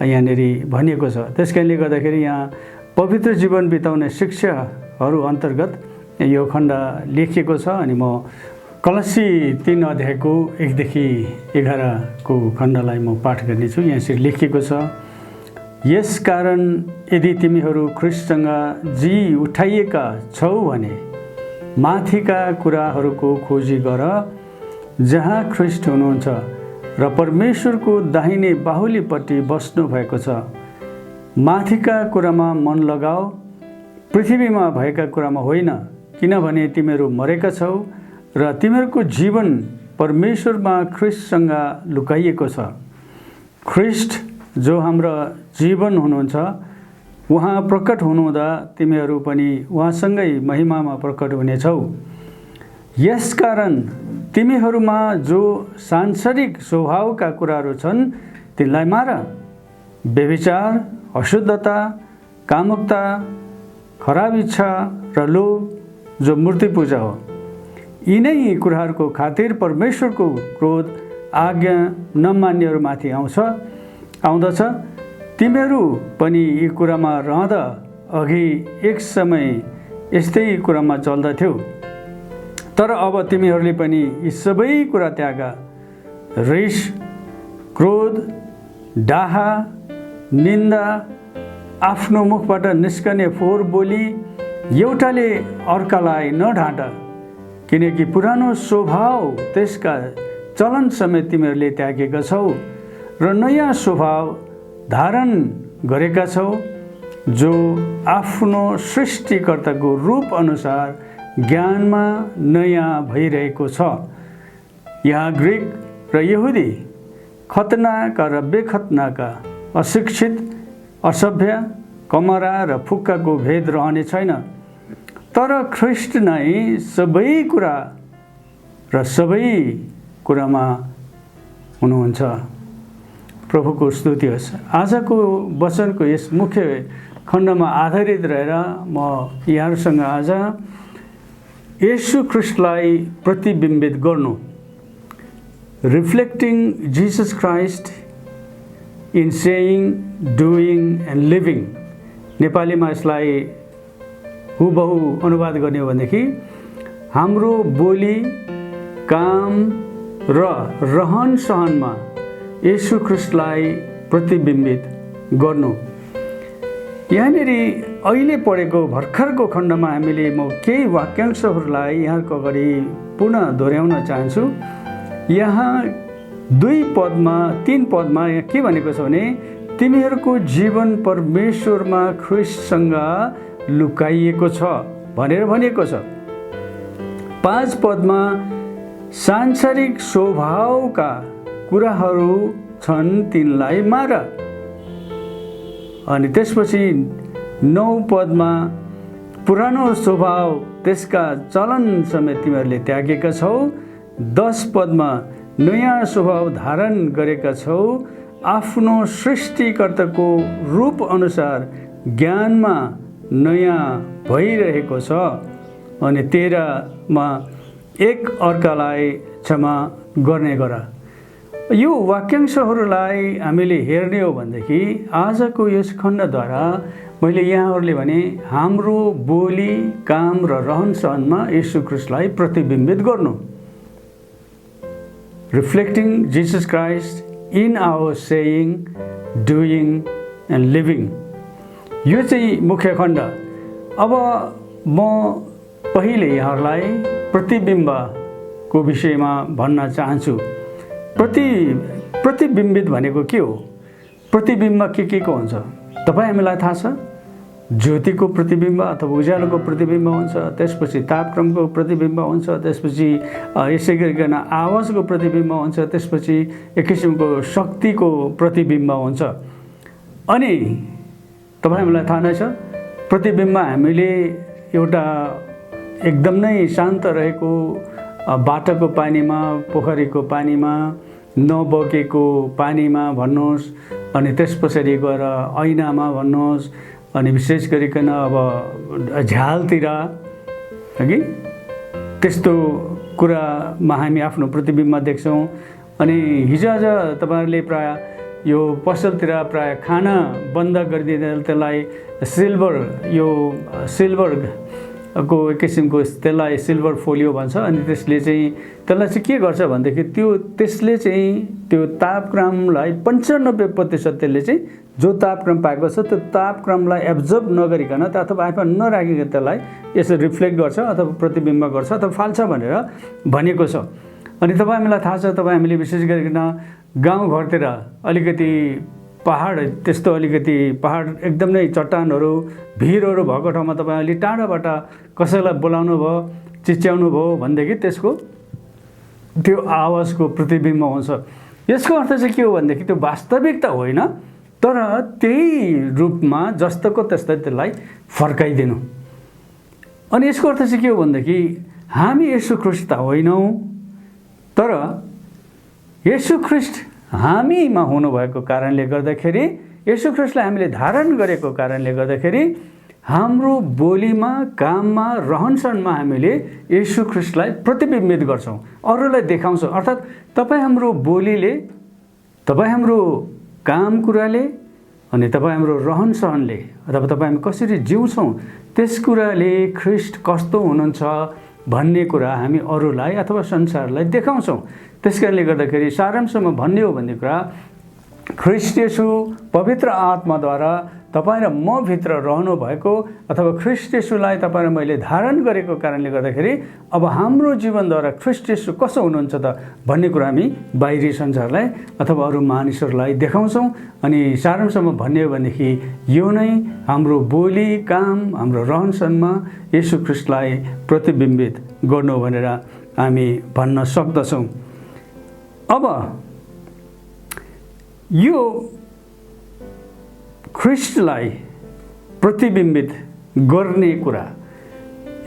E: यहाँनिर भनिएको छ। त्यसकारणले गर्दाखेरि यहाँ पवित्र जीवन बिताउने शिक्षाहरू अन्तर्गत यो खण्ड लेखिएको छ। अनि म कलसी 3 अध्यायको 1 देखि 11 को खण्डलाई म पाठ गर्नेछु। यहाँ यसरी लेखिएको छ, यसकारण यदि तिमीहरू ख्रीष्टसँग जी उठाइएका छौ भने माथिका कुराहरूको खोजी गर, जहाँ ख्रीष्ट हुनुहुन्छ र परमेश्वरको दाहिने बाहुलीपट्टि बस्नु भएको छ। माथिका कुरामा मन लगाऊ, पृथ्वीमा भएका कुरामा होइन, किनभने तिमीहरू मरेका छौ र तिमीहरूको जीवन परमेश्वरमा ख्रिस्टसँग लुकाइएको छ। ख्रिस्ट जो हाम्रो जीवन हुनुहुन्छ, उहाँ प्रकट हुनुहुँदा तिमीहरू पनि उहाँसँगै महिमामा प्रकट हुनेछौ। यसकारण तिमीहरूमा जो सांसारिक स्वभावका कुराहरू छन् तिनलाई मार। व्यभिचार, अशुद्धता, कामुकता, खराब इच्छा र लोभ जो मूर्ति पूजा हो, यिनै कुराहरूको खातिर परमेश्वरको क्रोध आज्ञा नमान्नेहरूमाथि आउँदछ। तिमीहरू पनि यी कुरामा रहँदा अघि एक समय यस्तै कुरामा चल्दथ्यौ। तर अब तिमीहरूले पनि यी सबै कुरा त्याग। रिस, क्रोध, डाहा, निन्दा, आफ्नो मुखबाट निस्कने फोहोर बोली एउटाले अर्कालाई नढाँट, किनकि पुरानो स्वभाव त्यसका चलन समेत तिमीहरूले त्यागेका छौ र नयाँ स्वभाव धारण गरेका छौ, जो आफ्नो सृष्टिकर्ताको रूप अनुसार ज्ञानमा नयाँ भइरहेको छ। यहाँ ग्रिक र यहुदी, खतनाका र बेखतनाका, अशिक्षित, असभ्य, कमरा र फुक्काको भेद रहने छैन, तर ख्रिस्ट नै सबै कुरा र सबै कुरामा हुनुहुन्छ। प्रभुको स्तुति होस्। आजको वचनको यस मुख्य खण्डमा आधारित रहेर म यहाँहरूसँग आज येशू ख्रिस्टलाई प्रतिबिम्बित गर्नु, reflecting Jesus Christ in saying, doing and living, नेपालीमा यसलाई हुबहु अनुवाद गर्ने हो भनेदेखि हाम्रो बोली, काम र रहन सहनमा येशू ख्रिस्टलाई प्रतिबिम्बित गर्नु। यहाँनिर अहिले पढेको भर्खरको खण्डमा हामीले म केही वाक्यांशहरूलाई यहाँको अगाडि पुनः दोहोऱ्याउन चाहन्छु। यहाँ 3 पदमा यहाँ के भनेको छ भने, तिमीहरूको जीवन परमेश्वरमा ख्रिस्टसँग लुकाइएको छ भनेर भनिएको छ। 5 पदमा सांसारिक स्वभावका कुराहरू छन् तिनलाई मार। अनि त्यसपछि 9 पदमा पुरानो स्वभाव त्यसका चलन समेत तिमीहरूले त्यागेका छौ। 10 पदमा नयाँ स्वभाव धारण गरेका छौ, आफ्नो सृष्टिकर्ताको रूप अनुसार ज्ञानमा नयाँ भइरहेको छ। अनि 13 मा एक अर्कालाई क्षमा गर्ने गर। यो वाक्यांशहरूलाई हामीले हेर्ने हो भनेदेखि आजको यस खण्डद्वारा मैले यहाँहरूले भने हाम्रो बोली, काम र रहन सहनमा येशू ख्रिस्टलाई प्रतिबिम्बित गर्नु, reflecting Jesus Christ in our saying, doing and living. यो चाहिँ मुख्य खण्ड। अब म पहिले यहाँहरूलाई प्रतिबिम्बको विषयमा भन्न चाहन्छु। प्रतिबिम्बित भनेको के हो? प्रतिबिम्ब के को हुन्छ तपाईँ हामीलाई थाहा छ। ज्योतिको प्रतिबिम्ब अथवा उज्यालोको प्रतिबिम्ब हुन्छ, त्यसपछि तापक्रमको प्रतिबिम्ब हुन्छ, त्यसपछि यसै गरिकन आवाजको प्रतिबिम्ब हुन्छ, त्यसपछि एक किसिमको शक्तिको प्रतिबिम्ब हुन्छ। अनि तपाईँ हामीलाई थाहा नै छ, प्रतिबिम्ब हामीले एउटा एकदम नै शान्त रहेको बाटोको पानीमा, पोखरीको पानीमा, नबगेको पानीमा भन्नुहोस्, अनि त्यस पछाडि गएर ऐनामा भन्नुहोस्, अनि विशेष गरिकन अब झ्यालतिर हगि त्यस्तो कुरामा हामी आफ्नो प्रतिबिम्ब देख्छौँ। अनि हिजोआज तपाईँहरूले प्रायः यो पसलतिर प्रायः खाना बन्द गरिदिँदा त्यसलाई सिल्भरको एक किसिमको त्यसलाई सिल्भर फोलियो भन्छ। अनि त्यसलाई चाहिँ के गर्छ भनेदेखि त्यसले चाहिँ त्यो तापक्रमलाई 95% त्यसले चाहिँ जो तापक्रम पाएको छ त्यो तापक्रमलाई एब्जर्ब नगरिकन अथवा आफूमा नराखिकन त्यसलाई यसो रिफ्लेक्ट गर्छ अथवा प्रतिबिम्ब गर्छ अथवा फाल्छ भनेर भनेको छ। अनि तपाईँ हामीलाई थाहा छ, तपाईँ हामीले विशेष गरिकन गाउँघरतिर अलिकति पहाड त्यस्तो अलिकति पहाड एकदम नै चट्टानहरू भिरहरू भएको ठाउँमा तपाईँ अलि टाढाबाट कसैलाई बोलाउनु भयो चिच्याउनु भयो भनेदेखि त्यसको त्यो आवाजको प्रतिबिम्ब हुन्छ। यसको अर्थ चाहिँ के हो भनेदेखि त्यो वास्तविकता होइन, तर त्यही रूपमा जस्तोको त्यस्तै त्यसलाई फर्काइदिनु। अनि यसको अर्थ चाहिँ के हो भनेदेखि हामी येशू ख्रीष्ट त होइनौँ, तर येशू ख्रीष्ट हामीमा हुनुभएको कारणले गर्दाखेरि, येशू ख्रीष्टलाई हामीले धारण गरेको कारणले गर्दाखेरि हाम्रो बोलीमा, काममा, रहनसहनमा हामीले येशू ख्रीष्टलाई प्रतिबिम्बित गर्छौँ, अरूलाई देखाउँछौँ। अर्थात् तपाईँ हाम्रो बोलीले, तपाईँ हाम्रो काम कुराले अनि तपाईँ हाम्रो रहनसहनले अथवा तपाईँ हामी कसरी जिउँछौँ त्यस कुराले ख्रीष्ट कस्तो हुनुहुन्छ भन्ने कुरा हामी अरूलाई अथवा संसारलाई देखाउँछौँ। त्यसकारणले गर्दाखेरि सारांशमा भन्ने हो भन्ने कुरा, ख्रीष्ट येशू पवित्र आत्माद्वारा तपाईँ र म भित्र रहनु भएको अथवा ख्रीष्ट येशूलाई तपाईँ र मैले धारण गरेको कारणले गर्दाखेरि अब हाम्रो जीवनद्वारा ख्रीष्ट येशू कसो हुनुहुन्छ त भन्ने कुरा हामी बाहिरी संसारलाई अथवा अरू मानिसहरूलाई देखाउँछौँ। अनि सारांशमा भन्ने हो भनेदेखि यो नै हाम्रो बोली, काम, हाम्रो रहनसहनमा येशू ख्रीष्टलाई प्रतिबिम्बित गर्नु भनेर हामी भन्न सक्दछौँ। अब यो ख्रीष्टलाई प्रतिबिम्बित गर्ने कुरा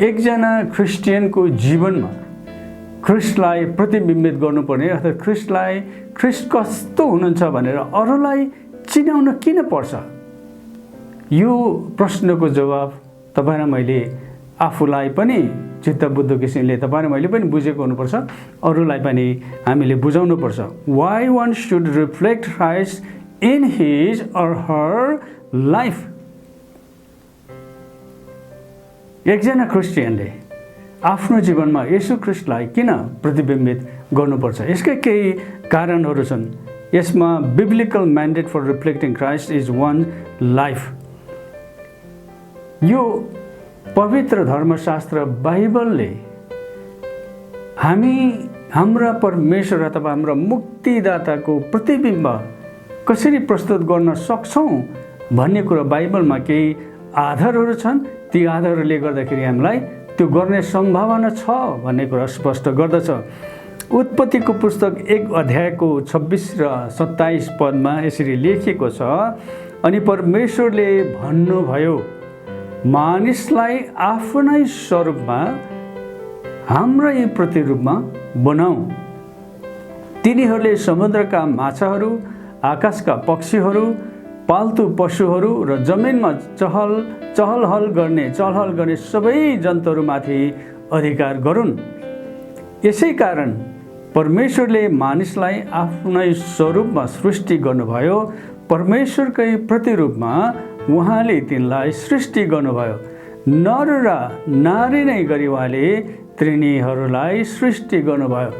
E: एकजना क्रिस्चियनको जीवनमा ख्रीष्टलाई प्रतिबिम्बित गर्नुपर्ने अर्थात् ख्रीष्ट कस्तो हुनुहुन्छ भनेर अरूलाई चिनाउन किन पर्छ? यो प्रश्नको जवाब तपाईँ र मैले आफूलाई पनि चित्त बुद्ध किसिमले तपाईँ र मैले पनि बुझेको हुनुपर्छ, अरूलाई पनि हामीले बुझाउनुपर्छ। Why one should reflect Christ in his or her life. एकजना क्रिस्चियनले आफ्नो जीवनमा येशू ख्रीष्टलाई किन प्रतिबिम्बित गर्नुपर्छ? यसकै केही कारणहरू छन्। यसमा biblical mandate for reflecting Christ is one life. यो पवित्र धर्मशास्त्र बाइबलले हाम्रा परमेश्वर अथवा हाम्रा मुक्तिदाताको प्रतिबिम्ब कसरी प्रस्तुत गर्न सक्छौँ भन्ने कुरा बाइबलमा केही आधारहरू छन्। ती आधारहरूले गर्दाखेरि हामीलाई त्यो गर्ने सम्भावना छ भन्ने कुरा स्पष्ट गर्दछ। उत्पत्तिको पुस्तक 1 अध्यायको 26 र 27 पदमा यसरी लेखिएको छ, अनि परमेश्वरले भन्नुभयो, मानिसलाई आफ्नै स्वरूपमा हाम्रै प्रतिरूपमा बनाऊ। तिनीहरूले समुद्रका माछाहरू, आकाशका पक्षीहरू, पाल्तु पशुहरू र जमिनमा चहलहल गर्ने सबै जन्तुहरूमाथि अधिकार गरून्। यसै कारण परमेश्वरले मानिसलाई आफ्नै स्वरूपमा सृष्टि गर्नुभयो, परमेश्वरकै प्रतिरूपमा उहाँले तिनलाई सृष्टि गर्नुभयो। नर र नारी नै गरी उहाँले तिनीहरूलाई सृष्टि गर्नुभयो।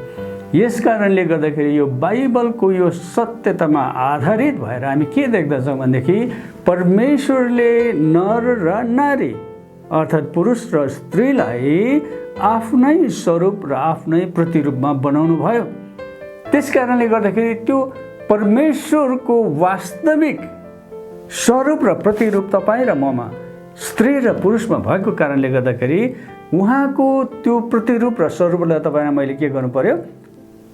E: यस कारणले गर्दाखेरि यो बाइबलको यो सत्यतामा आधारित भएर हामी के देख्दछौँ भनेदेखि परमेश्वरले नर र नारी अर्थात् पुरुष र स्त्रीलाई आफ्नै स्वरूप र आफ्नै प्रतिरूपमा बनाउनु भयो। त्यस कारणले गर्दाखेरि त्यो परमेश्वरको वास्तविक स्वरूप र प्रतिरूप तपाईँ र ममा, स्त्री र पुरुषमा भएको कारणले गर्दाखेरि उहाँको त्यो प्रतिरूप र स्वरूपलाई तपाईँ र मैले के गर्नु पर्यो?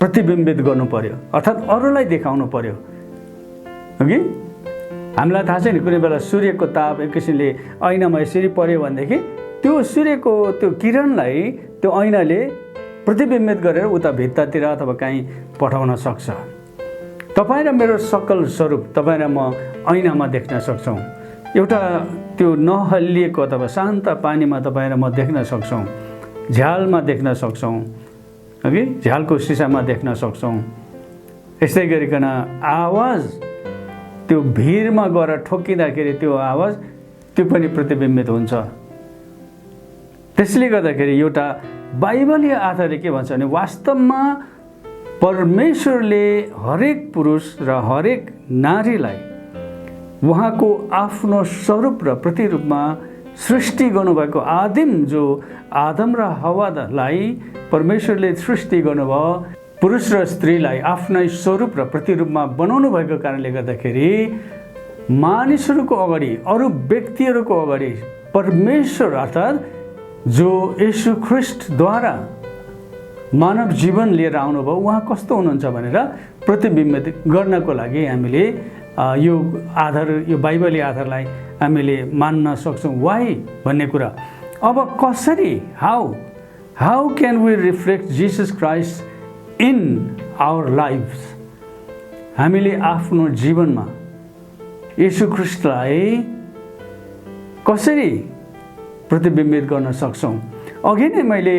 E: प्रतिबिम्बित गर्नु पर्यो, अर्थात् अरूलाई देखाउनु पर्यो। कि हामीलाई थाहा छ नि, कुनै बेला सूर्यको ताप एक किसिमले ऐनामा यसरी पर्यो भनेदेखि त्यो सूर्यको त्यो किरणलाई त्यो ऐनाले प्रतिबिम्बित गरेर उता भित्तातिर अथवा कहीँ पठाउन सक्छ। तपाईँ र मेरो सकल स्वरूप तपाईँ र म ऐनामा देख्न सक्छौँ। एउटा त्यो नहल्लिएको अथवा शान्त पानीमा तपाईँ र म देख्न सक्छौँ, झ्यालमा देख्न सक्छौँ, कि झ्यालको सिसामा देख्न सक्छौँ। यस्तै गरिकन आवाज त्यो भिरमा गएर ठोकिँदाखेरि त्यो आवाज त्यो पनि प्रतिबिम्बित हुन्छ। त्यसले गर्दाखेरि एउटा बाइबलीय आधारले के भन्छ भने वास्तवमा परमेश्वरले हरेक पुरुष र हरेक नारीलाई उहाँको आफ्नो स्वरूप र प्रतिरूपमा सृष्टि गर्नुभएको आदिम जो आदम र हव्वालाई परमेश्वरले सृष्टि गर्नुभयो, पुरुष र स्त्रीलाई आफ्नै स्वरूप र प्रतिरूपमा बनाउनु भएको कारणले गर्दाखेरि मानिसहरूको अगाडि, अरू व्यक्तिहरूको अगाडि परमेश्वर अर्थात् जो येशू ख्रिस्टद्वारा मानव जीवन लिएर आउनुभयो उहाँ कस्तो हुनुहुन्छ भनेर प्रतिबिम्बित गर्नको लागि हामीले यो बाइबली आधारलाई हामीले मान्न सक्छौँ। वाइ भन्ने कुरा। अब कसरी how can we reflect Jesus Christ in our lives? हामीले आफ्नो जीवनमा येशू ख्रिस्टलाई कसरी प्रतिबिम्बित गर्न सक्छौँ? अघि नै मैले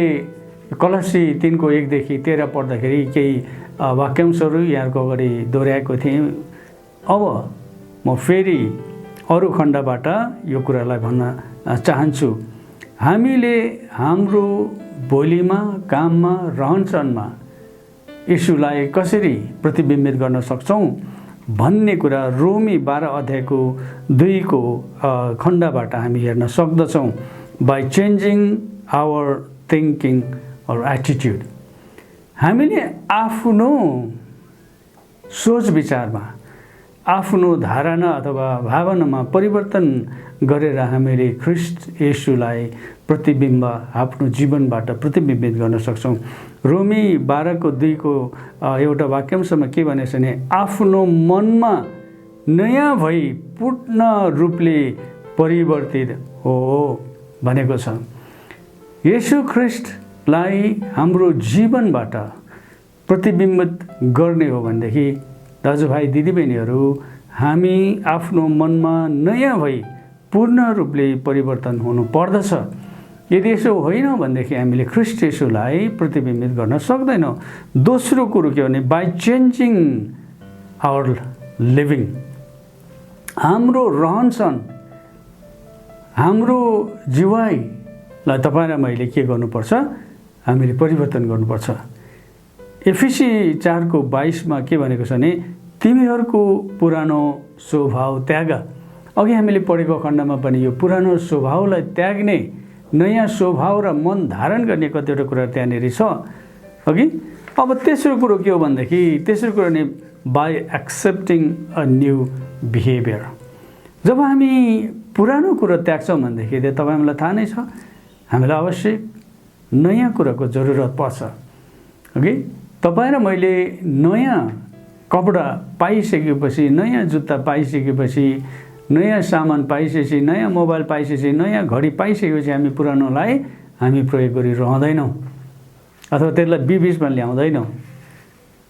E: कलसी 3:1-13 पढ्दाखेरि केही वाक्यांशहरू यहाँको अगाडि दोहोऱ्याएको थिएँ। अब म फेरि अरू खण्डबाट यो कुरालाई भन्न चाहन्छु। हामीले हाम्रो बोलीमा, काममा, रहनसहनमा येशूलाई कसरी प्रतिबिम्बित गर्न सक्छौँ भन्ने कुरा रोमी 12:2 खण्डबाट हामी हेर्न सक्दछौँ। By changing our thinking or attitude, हामीले आफ्नो सोच विचारमा, आफ्नो धारणा अथवा भावनामा परिवर्तन गरेर हामीले ख्रिस्ट येशूलाई प्रतिबिम्ब आफ्नो जीवनबाट प्रतिबिम्बित गर्न सक्छौँ। रोमी 12:2 एउटा वाक्यांशमा के भनेछ भने आफ्नो मनमा नयाँ भई पूर्ण रूपले परिवर्तित हो भनेको छ। येशू ख्रिस्टलाई हाम्रो जीवनबाट प्रतिबिम्बित गर्ने हो भनेदेखि दाजुभाइ दिदीबहिनीहरू, हामी आफ्नो मनमा नयाँ भई पूर्ण रूपले परिवर्तन हुनु पर्दछ। यदि यसो होइन भनेदेखि हामीले ख्रिस्ट येशूलाई प्रतिबिम्बित गर्न सक्दैनौँ। दोस्रो कुरो के भने बाई चेन्जिङ आवर लिभिङ, हाम्रो रहनसहन, हाम्रो जीवाइलाई तपाईँ र मैले के गर्नुपर्छ? हामीले परिवर्तन गर्नुपर्छ। एफिसी 4:22 के भनेको छ भने तिमीहरूको पुरानो स्वभाव त्याग। अघि हामीले पढेको खण्डमा पनि यो पुरानो स्वभावलाई त्याग्ने, नयाँ स्वभाव र मन धारण गर्ने कतिवटा कुरा त्यहाँनिर छ अघि। अब तेस्रो कुरो के हो भनेदेखि तेस्रो कुरो नि by accepting a new behaviour. जब हामी पुरानो कुरो त्याग्छौँ भनेदेखि तपाईँलाई थाहा नै छ हामीलाई अवश्य नयाँ कुराको जरुरत पर्छ। अघि तपाईँ र मैले नयाँ कपडा पाइसकेपछि, नयाँ जुत्ता पाइसकेपछि, नयाँ सामान पाइसकेपछि, नयाँ मोबाइल पाइसकेपछि, नयाँ घडी पाइसकेपछि हामी पुरानोलाई हामी प्रयोग गरिरहँदैनौँ अथवा त्यसलाई बिचमा ल्याउँदैनौँ।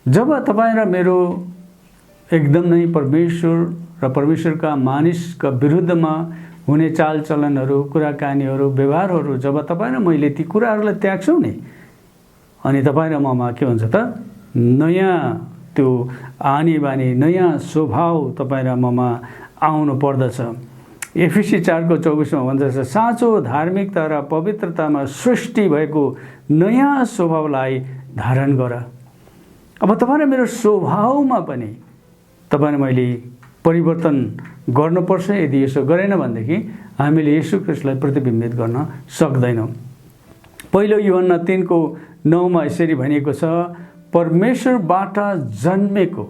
E: जब तपाईँ र मेरो एकदम नै परमेश्वर र परमेश्वरका मानिसका विरुद्धमा हुने चालचलनहरू, कुराकानीहरू, व्यवहारहरू जब तपाईँ र मैले ती कुराहरूलाई त्याग्छौँ नि, अनि तपाईँ र ममा के हुन्छ त नयाँ त्यो आनी बानी, नयाँ स्वभाव तपाईँ र ममा आउनु पर्दछ। एफिसी 4:24 भन्दछ साँचो धार्मिकता र पवित्रतामा सृष्टि भएको नयाँ स्वभावलाई धारण गर। अब तपाईँ र मेरो स्वभावमा पनि तपाईँ र मैले परिवर्तन गर्नुपर्छ। यदि यसो गरेन भनेदेखि हामीले येशू ख्रिस्टलाई प्रतिबिम्बित गर्न सक्दैनौँ। पहिलो यूहन्ना 3:9 यसरी भनिएको छ परमेश्वरबाट जन्मेको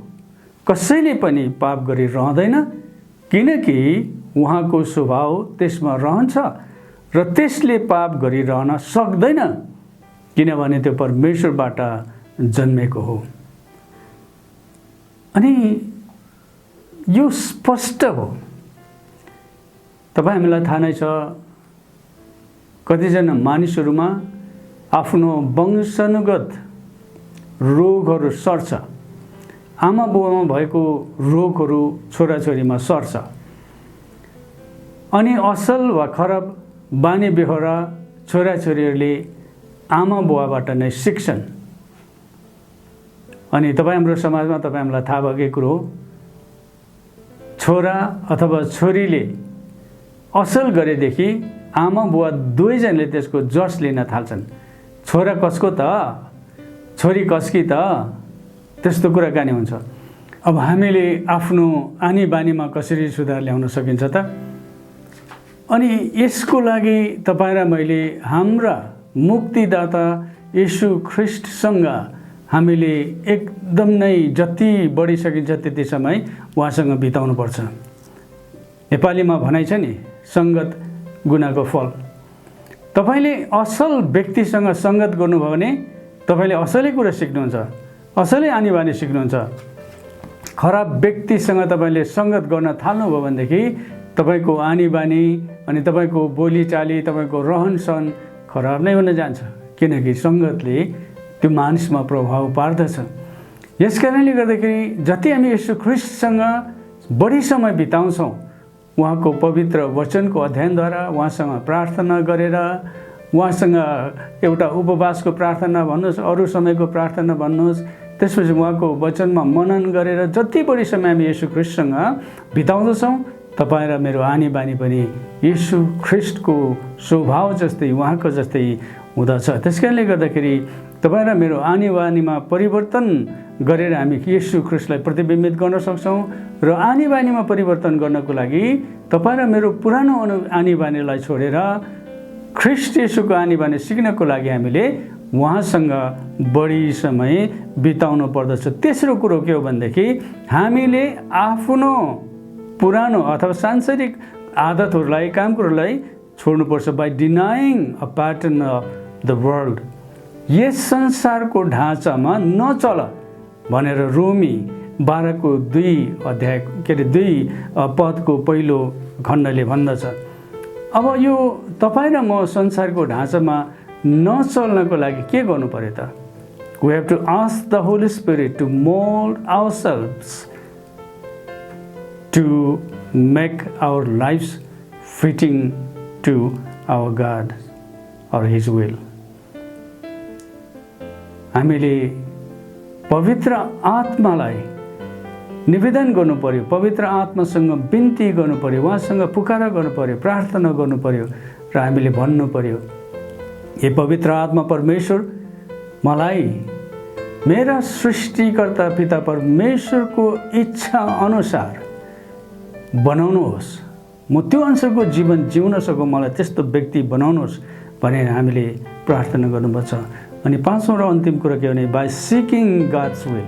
E: कसैले पनि पाप गरिरहँदैन किनकि उहाँको स्वभाव त्यसमा रहन्छ र त्यसले पाप गरिरहन सक्दैन किनभने त्यो परमेश्वरबाट जन्मेको हो। अनि यो स्पष्ट हो। तपाईँ हामीलाई थाहा नै छ कतिजना मानिसहरूमा आफ्नो वंशानुगत रोगहरू सर्छ। आमा बुवामा भएको रोगहरू छोराछोरीमा सर्छ अनि असल वा खराब बानी बेहोरा छोराछोरीहरूले आमा बुवाबाट नै सिक्छन्। अनि तपाईँ हाम्रो समाजमा तपाईँ हामीलाई थाहा भएकै कुरो हो छोरा अथवा छोरीले असल गरेदेखि आमा बुवा दुवैजनाले त्यसको जस लिन थाल्छन्। छोरा कसको त, छोरी कसकी त, त्यस्तो कुराकानी हुन्छ। अब हामीले आफ्नो आनी बानीमा कसरी सुधार ल्याउन सकिन्छ त? अनि यसको लागि तपाईँ र मैले हाम्रा मुक्तिदाता येशू ख्रिस्टसँग हामीले एकदम नै जति बढिसकिन्छ त्यति समय उहाँसँग बिताउनुपर्छ। नेपालीमा भनाइ छ नि, सङ्गत गुनाको फल। तपाईँले असल व्यक्तिसँग सङ्गत गर्नुभयो भने तपाईँले असलै कुरा सिक्नुहुन्छ, असलै आनीबानी सिक्नुहुन्छ। खराब व्यक्तिसँग तपाईँले सङ्गत गर्न थाल्नुभयो भनेदेखि तपाईँको आनीबानी अनि तपाईँको बोलीचाली, तपाईँको रहनसहन खराब नै हुन जान्छ, किनकि सङ्गतले त्यो मानिसमा प्रभाव पार्दछ। यस कारणले गर्दाखेरि जति हामी येशू ख्रीष्टसँग बढी समय बिताउँछौँ, उहाँको पवित्र वचनको अध्ययनद्वारा, उहाँसँग प्रार्थना गरेर, उहाँसँग एउटा उपवासको प्रार्थना भन्नुहोस्, अरू समयको प्रार्थना भन्नुहोस्, त्यसपछि उहाँको वचनमा मनन गरेर जति बढी समय हामी येशू ख्रीष्टसँग बिताउँदछौँ, तपाईँ र मेरो आनी बानी पनि येशू ख्रीष्टको स्वभाव जस्तै, उहाँको जस्तै हुँदछ। त्यस कारणले गर्दाखेरि तपाईँ र मेरो आनी बानीमा परिवर्तन गरेर हामी येशू ख्रीष्टलाई प्रतिबिम्बित गर्न सक्छौँ। र आनी बानीमा परिवर्तन गर्नको लागि तपाईँ र मेरो पुरानो आनी बानीलाई छोडेर ख्रीष्ट येशूको आनी बानी सिक्नको लागि हामीले उहाँसँग बढी समय बिताउनु पर्दछ। तेस्रो कुरो के हो भनेदेखि हामीले आफ्नो पुरानो अथवा सांसारिक आदतहरूलाई, काम कुरोलाई छोड्नुपर्छ। By denying a pattern of the world, यस संसारको ढाँचामा नचल भनेर रोमी 12:2 पदको पहिलो खण्डले भन्दछ। अब यो तपाईँ र म संसारको ढाँचामा नचल्नको लागि के गर्नु पर्यो त? We have to ask the Holy Spirit to mould ourselves to make our lives fitting to our God or His will. हामीले पवित्र आत्मालाई निवेदन गर्नु पर्यो, पवित्र आत्मासँग बिन्ती गर्नु पर्यो, उहाँसँग पुकारा गर्नु पर्यो, प्रार्थना गर्नु पर्यो र हामीले भन्नु पर्यो, हे पवित्र आत्मा परमेश्वर, मलाई मेरा सृष्टिकर्ता पिता परमेश्वरको इच्छा अनुसार बनाउनुहोस्, म त्यो अनुसारको जीवन जिउन सकौँ, मलाई त्यस्तो व्यक्ति बनाउनुहोस् भनेर हामीले प्रार्थना गर्नुपर्छ। अनि पाँचौँ र अन्तिम कुरा के भने बाई सिकिङ गड्स विल,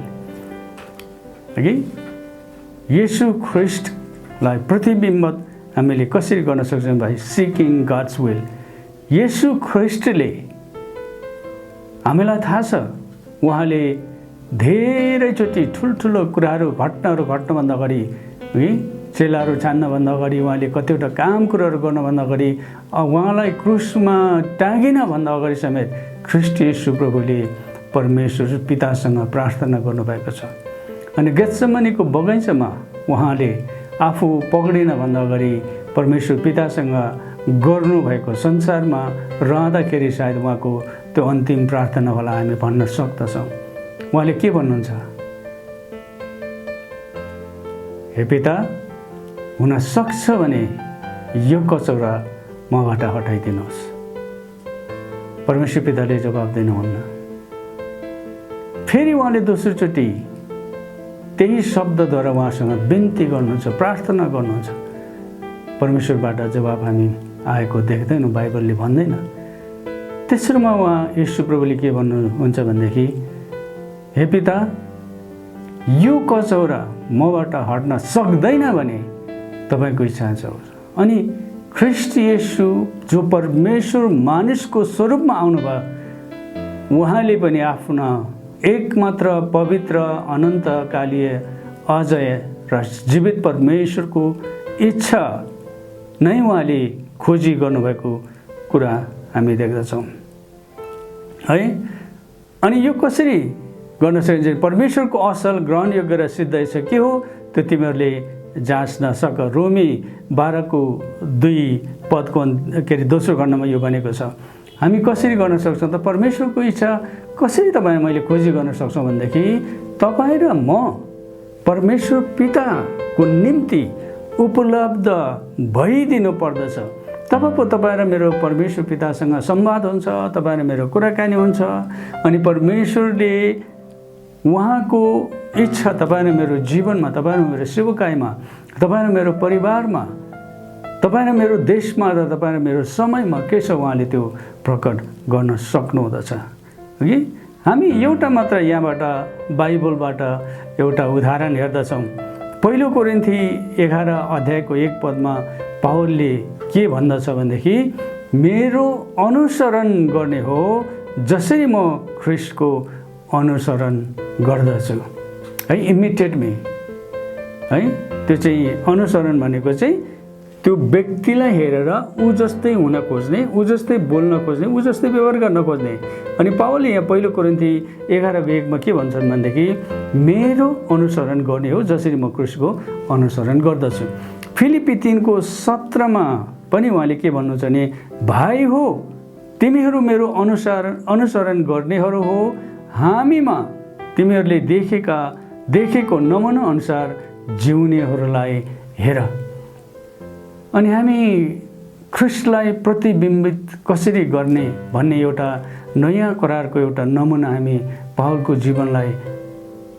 E: हगि येशू ख्रीष्टलाई प्रतिबिम्बित हामीले कसरी गर्न सक्छौँ? By seeking gods will. येशू ख्रीष्टले, हामीलाई थाहा छ, उहाँले धेरैचोटि ठुल्ठुलो कुराहरू, घटनाहरू घट्नुभन्दा अगाडि, है चेलाहरू छान्नभन्दा अगाडि, उहाँले कतिवटा काम कुराहरू गर्नुभन्दा अगाडि, उहाँलाई क्रुसमा टाँगिनभन्दा अगाडि समेत ख्रीष्ट येशू प्रभुले परमेश्वर पितासँग प्रार्थना गर्नुभएको छ। अनि गेत्सेमनीको बगैँचामा उहाँले आफू पक्डिनभन्दा अगाडि परमेश्वर पितासँग गर्नुभएको, संसारमा रहँदाखेरि सायद उहाँको त्यो अन्तिम प्रार्थना होला हामी भन्न सक्दछौँ। उहाँले के भन्नुहुन्छ? हे पिता, हुन सक्छ भने यो कचौरा मबाट हटाइदिनुहोस्। परमेश्वर पिताले जवाब दिनुहुन्न। फेरि उहाँले दोस्रोचोटि त्यही शब्दद्वारा उहाँसँग बिन्ती गर्नुहुन्छ, प्रार्थना गर्नुहुन्छ। परमेश्वरबाट जवाब हामी आएको देख्दैनौँ, बाइबलले भन्दैन। तेस्रोमा उहाँ येशू प्रभुले के भन्नुहुन्छ भनेदेखि, हे पिता, यो कचौरा मबाट हट्न सक्दैन भने तपाईँको इच्छा छ। अनि ख्रीष्ट येशू जो परमेश्वर मानिसको स्वरूपमा आउनुभयो, उहाँले पनि आफ्ना एकमात्र पवित्र अनन्तकालीय अजय र जीवित परमेश्वरको इच्छा नै उहाँले खोजी गर्नुभएको कुरा हामी देख्दछौँ, है। अनि यो कसरी गर्न सकिन्छ? परमेश्वरको असल ग्रहणयोग्य र सिद्ध इच्छा के हो त्यो तिमीहरूले जाँच्न सक। रोमी 12:2 पदको दोस्रो खण्डमा यो भनेको छ। हामी कसरी गर्न सक्छौँ त? परमेश्वरको इच्छा कसरी तपाईँ मैले खोजी गर्न सक्छौँ भनेदेखि, तपाईँ र म परमेश्वर पिताको निम्ति उपलब्ध भइदिनु पर्दछ। तब पो तपाईँ र मेरो परमेश्वर पितासँग संवाद हुन्छ, तपाईँ र मेरो कुराकानी हुन्छ। अनि परमेश्वरले उहाँको इच्छा तपाईँ र मेरो जीवनमा, तपाईँ र मेरो सेवकाईमा, तपाईँ र मेरो परिवारमा, तपाईँ र मेरो देशमा र तपाईँ र मेरो समयमा के छ उहाँले त्यो प्रकट गर्न सक्नुहुँदछ। कि हामी एउटा मात्र यहाँबाट बाइबलबाट एउटा उदाहरण हेर्दछौँ। पहिलो कोरिन्थी 11 अध्यायको 1 पदमा पावलले के भन्दछ भनेदेखि मेरो अनुसरण गर्ने हो जसरी म ख्रिस्टको अनुसरण गर्दछु। है, इमिटेट मी। है, त्यो चाहिँ अनुसरण भनेको चाहिँ त्यो व्यक्तिलाई हेरेर ऊ जस्तै हुन खोज्ने, ऊ जस्तै बोल्न खोज्ने, ऊ जस्तै व्यवहार गर्न खोज्ने। अनि पावलले यहाँ पहिलो कोरिन्थी 11:1 के भन्छन् भनेदेखि मेरो अनुसरण गर्ने हो जसरी म ख्रिस्टको अनुसरण गर्दछु। फिलिपी 3:17 पनि उहाँले के भन्नुहुन्छ भने भाइ हो तिमीहरू मेरो अनुसरण गर्नेहरू हो, हामीमा तिमीहरूले देखेको नमुना अनुसार जिउनेहरूलाई हेर। अनि हामी ख्रिस्टलाई प्रतिबिम्बित कसरी गर्ने भन्ने एउटा नयाँ करारको एउटा नमुना हामी पावलको जीवनलाई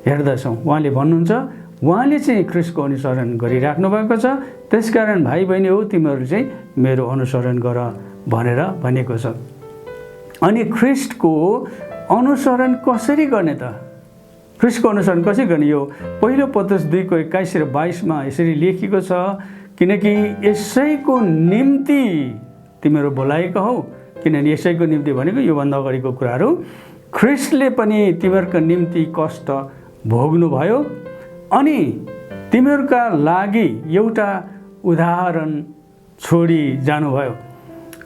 E: हेर्दछौँ। उहाँले भन्नुहुन्छ उहाँले चाहिँ ख्रिस्टको अनुसरण गरिराख्नु भएको छ, त्यसकारण भाइ बहिनी हो तिमीहरू चाहिँ मेरो अनुसरण गर भनेर भनेको छ। अनि ख्रिस्टको अनुसरण कसरी गर्ने त? ख्रिस्टको अनुसरण कसरी गर्ने? यो पहिलो पत्रुस 2:21 र 22 यसरी लेखिएको छ, किनकि यसैको निम्ति तिमीहरू बोलाएका हौ। किनभने यसैको निम्ति भनेको योभन्दा अगाडिको कुराहरू ख्रिस्टले पनि तिमीहरूका निम्ति कष्ट भोग्नुभयो अनि तिमीहरूका लागि एउटा उदाहरण छोडी जानुभयो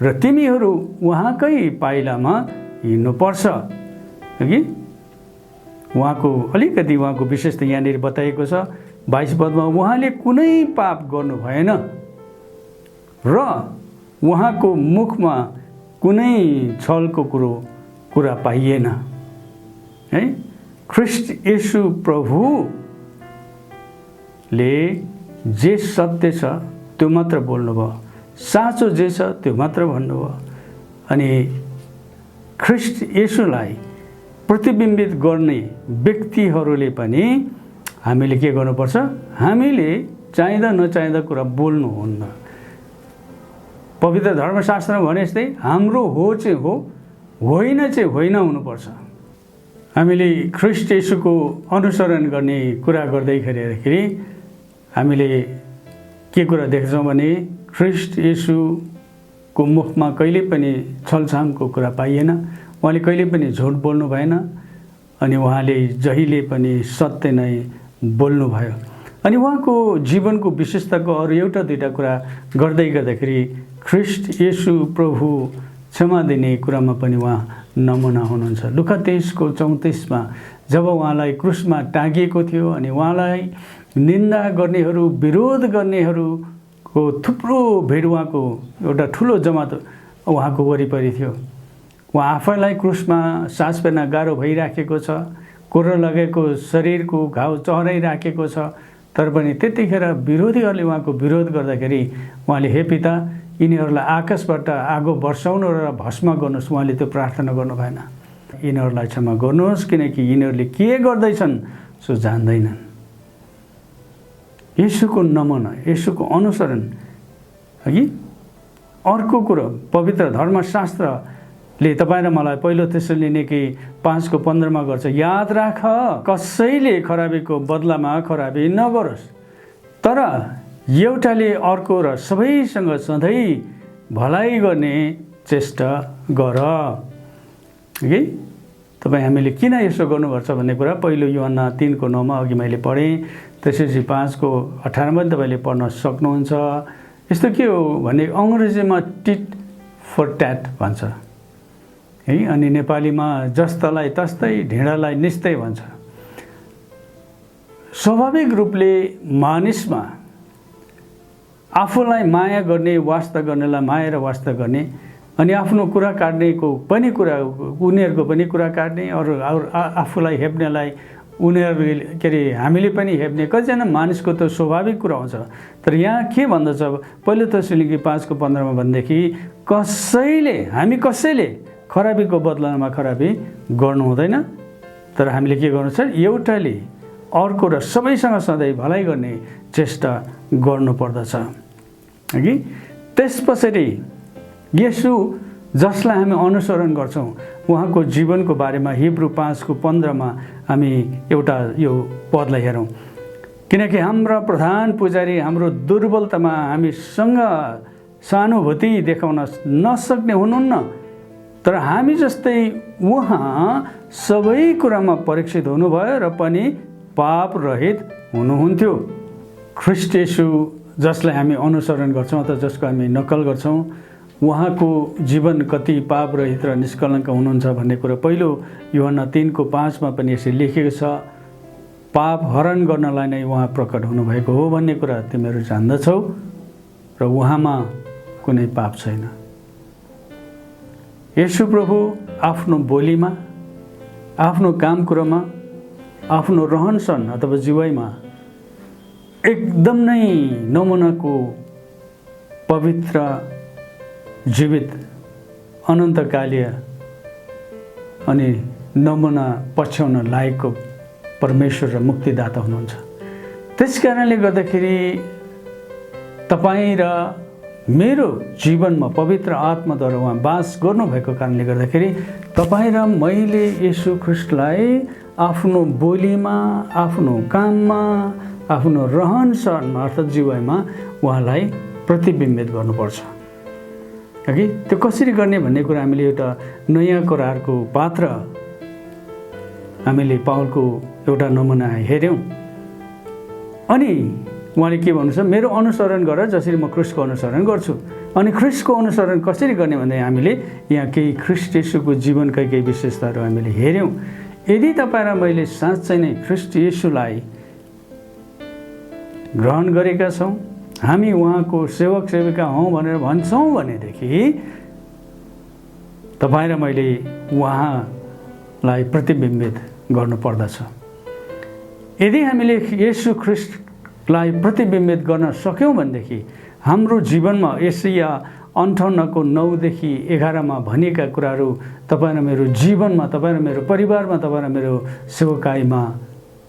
E: र तिमीहरू उहाँकै पाइलामा हिँड्नुपर्छ। कि उहाँको विशेषता यहाँनिर बताइएको छ 22 पदमा उहाँले कुनै पाप गर्नु भएन र उहाँको मुखमा कुनै छलको कुरा पाइएन। है, ख्रिस्ट येशू प्रभुले जे सत्य छ त्यो मात्र बोल्नुभयो, साँचो जे छ त्यो मात्र भन्नुभयो। अनि ख्रिस्ट येशूलाई प्रतिबिम्बित गर्ने व्यक्तिहरूले पनि हामीले के गर्नुपर्छ? हामीले चाहिँदा नचाहिँदा कुरा बोल्नुहुन्न। पवित्र धर्मशास्त्रमा भने जस्तै हाम्रो हो चाहिँ हो, होइन चाहिँ होइन हुनुपर्छ। हामीले ख्रिस्ट येशूको अनुसरण गर्ने कुरा गर्दैखेरि हामीले के कुरा देख्छौँ भने ख्रिस्ट येशूको मुखमा कहिले पनि छलछामको कुरा पाइएन। उहाँले कहिले पनि झुट बोल्नु भएन अनि उहाँले जहिले पनि सत्य नै बोल्नुभयो। अनि उहाँको जीवनको विशेषताको अरू एउटा दुईवटा कुरा गर्दाखेरि ख्रिस्ट येशू प्रभु क्षमा दिने कुरामा पनि उहाँ नमुना हुनुहुन्छ। लुका 23:34 जब उहाँलाई क्रुसमा टाँगिएको थियो अनि उहाँलाई निन्दा गर्नेहरू, विरोध गर्नेहरूको थुप्रो भिड, उहाँको एउटा ठुलो जमात उहाँको वरिपरि थियो। उहाँ आफैलाई क्रुसमा सास फेर्न गाह्रो भइराखेको छ, कोर्रो लगेको शरीरको घाउ चहराइराखेको छ, तर पनि त्यतिखेर विरोधीहरूले उहाँको विरोध गर्दाखेरि उहाँले हे पिता यिनीहरूलाई आकाशबाट आगो वर्षाउनु र भस्म गर्नुहोस्, उहाँले त्यो प्रार्थना गर्नु भएन। यिनीहरूलाई क्षमा गर्नुहोस् किनकि यिनीहरूले के गर्दैछन् सो जान्दैनन्। येशूको नमुना, येशूको अनुसरण। कि अर्को कुरो पवित्र धर्मशास्त्रले तपाईँ र मलाई पहिलो तेसलोनिके 5:15 गर्छ, याद राख कसैले खराबीको बदलामा खराबी नगरोस्, तर एउटाले अर्को र सबैसँग सधैँ भलाइ गर्ने चेष्टा गर। कि तपाईँ हामीले किन यसो गर्नुपर्छ भन्ने कुरा पहिलो यूहन्ना 3:9 अघि मैले पढेँ, त्यसपछि 5:18 तपाईँले पढ्न सक्नुहुन्छ। यस्तो के हो भने अङ्ग्रेजीमा टिट फर ट्याट भन्छ है, अनि नेपालीमा जस्तालाई तस्तै ढिँडालाई निस्तै भन्छ। स्वाभाविक रूपले मानिसमा आफूलाई माया गर्ने, वास्ता गर्नेलाई माया र वास्ता गर्ने, अनि आफ्नो कुरा काट्नेको पनि कुरा, उनीहरूको पनि कुरा काट्ने, अरू आफूलाई हेप्नेलाई उनीहरूले के अरे हामीले पनि हेप्ने, कतिजना मानिसको त स्वाभाविक कुरा हुन्छ। तर यहाँ के भन्दछ पहिलो तेसलोनिके 5:15 भनेदेखि हामी कसैले खराबीको बदलामा खराबी गर्नु हुँदैन, तर हामीले के गर्नु छ? एउटाले अर्को र सबैसँग सधैँ भलाइ गर्ने चेष्टा गर्नुपर्दछ। कि त्यस पछाडि येशू जसलाई हामी अनुसरण गर्छौँ उहाँको जीवनको बारेमा हिब्रू 5:15 हामी एउटा यो पदलाई हेरौँ। किनकि हाम्रा प्रधान पुजारी हाम्रो दुर्बलतामा हामीसँग सहानुभूति देखाउन नसक्ने हुनुहुन्न, तर हामी जस्तै उहाँ सबै कुरामा परीक्षित हुनुभयो र पनि पाप रहित हुनुहुन्थ्यो। ख्रीष्ट येशू जसलाई हामी अनुसरण गर्छौँ अथवा जसको हामी नकल गर्छौँ, उहाँको जीवन कति पाप रहित र निष्कलङ्क हुनुहुन्छ भन्ने कुरा पहिलो यूहन्ना 3:5 पनि यसरी लेखेको छ। पाप हरण गर्नलाई नै उहाँ प्रकट हुनुभएको हो भन्ने कुरा तिमीहरू जान्दछौ र उहाँमा कुनै पाप छैन। येशू प्रभु आफ्नो बोलीमा, आफ्नो काम कुरोमा, आफ्नो रहनसहन अथवा जीवनमा एकदम नै नमुनाको पवित्र, जीवित, अनन्तकालीय अनि नमुना पछ्याउन लायकको परमेश्वर र मुक्तिदाता हुनुहुन्छ। त्यस कारणले गर्दाखेरि तपाईँ र मेरो जीवनमा पवित्र आत्माद्वारा उहाँ बास गर्नुभएको कारणले गर्दाखेरि तपाईँ र मैले येशू ख्रीष्टलाई आफ्नो बोलीमा, आफ्नो काममा, आफ्नो रहनसहनमा अर्थात् जीवनमा उहाँलाई प्रतिबिम्बित गर्नुपर्छ। कि त्यो कसरी गर्ने भन्ने कुरा हामीले एउटा नयाँ करारको पात्र हामीले पावलको एउटा नमुना हेऱ्यौँ। अनि उहाँले के भन्नुहुन्छ, मेरो अनुसरण गर जसरी म ख्रीष्टको अनुसरण गर्छु। अनि ख्रीष्टको अनुसरण कसरी गर्ने भन्दा हामीले यहाँ केही ख्रीष्ट येशूको जीवनकै केही विशेषताहरू हामीले हेऱ्यौँ। यदि तपाईँ र मैले साँच्चै नै ख्रीष्ट येशूलाई ग्रहण गरेका छौँ, हामी उहाँको सेवक सेविका हौँ भनेर भन्छौँ भनेदेखि तपाईँ र मैले उहाँलाई प्रतिबिम्बित गर्नुपर्दछ। यदि हामीले येशू ख्रीष्टलाई प्रतिबिम्बित गर्न सक्यौँ भनेदेखि हाम्रो जीवनमा यशाया 58:9-11 भनिएका कुराहरू तपाईँ र मेरो जीवनमा, तपाईँ र मेरो परिवारमा, तपाईँ र मेरो सेवकाईमा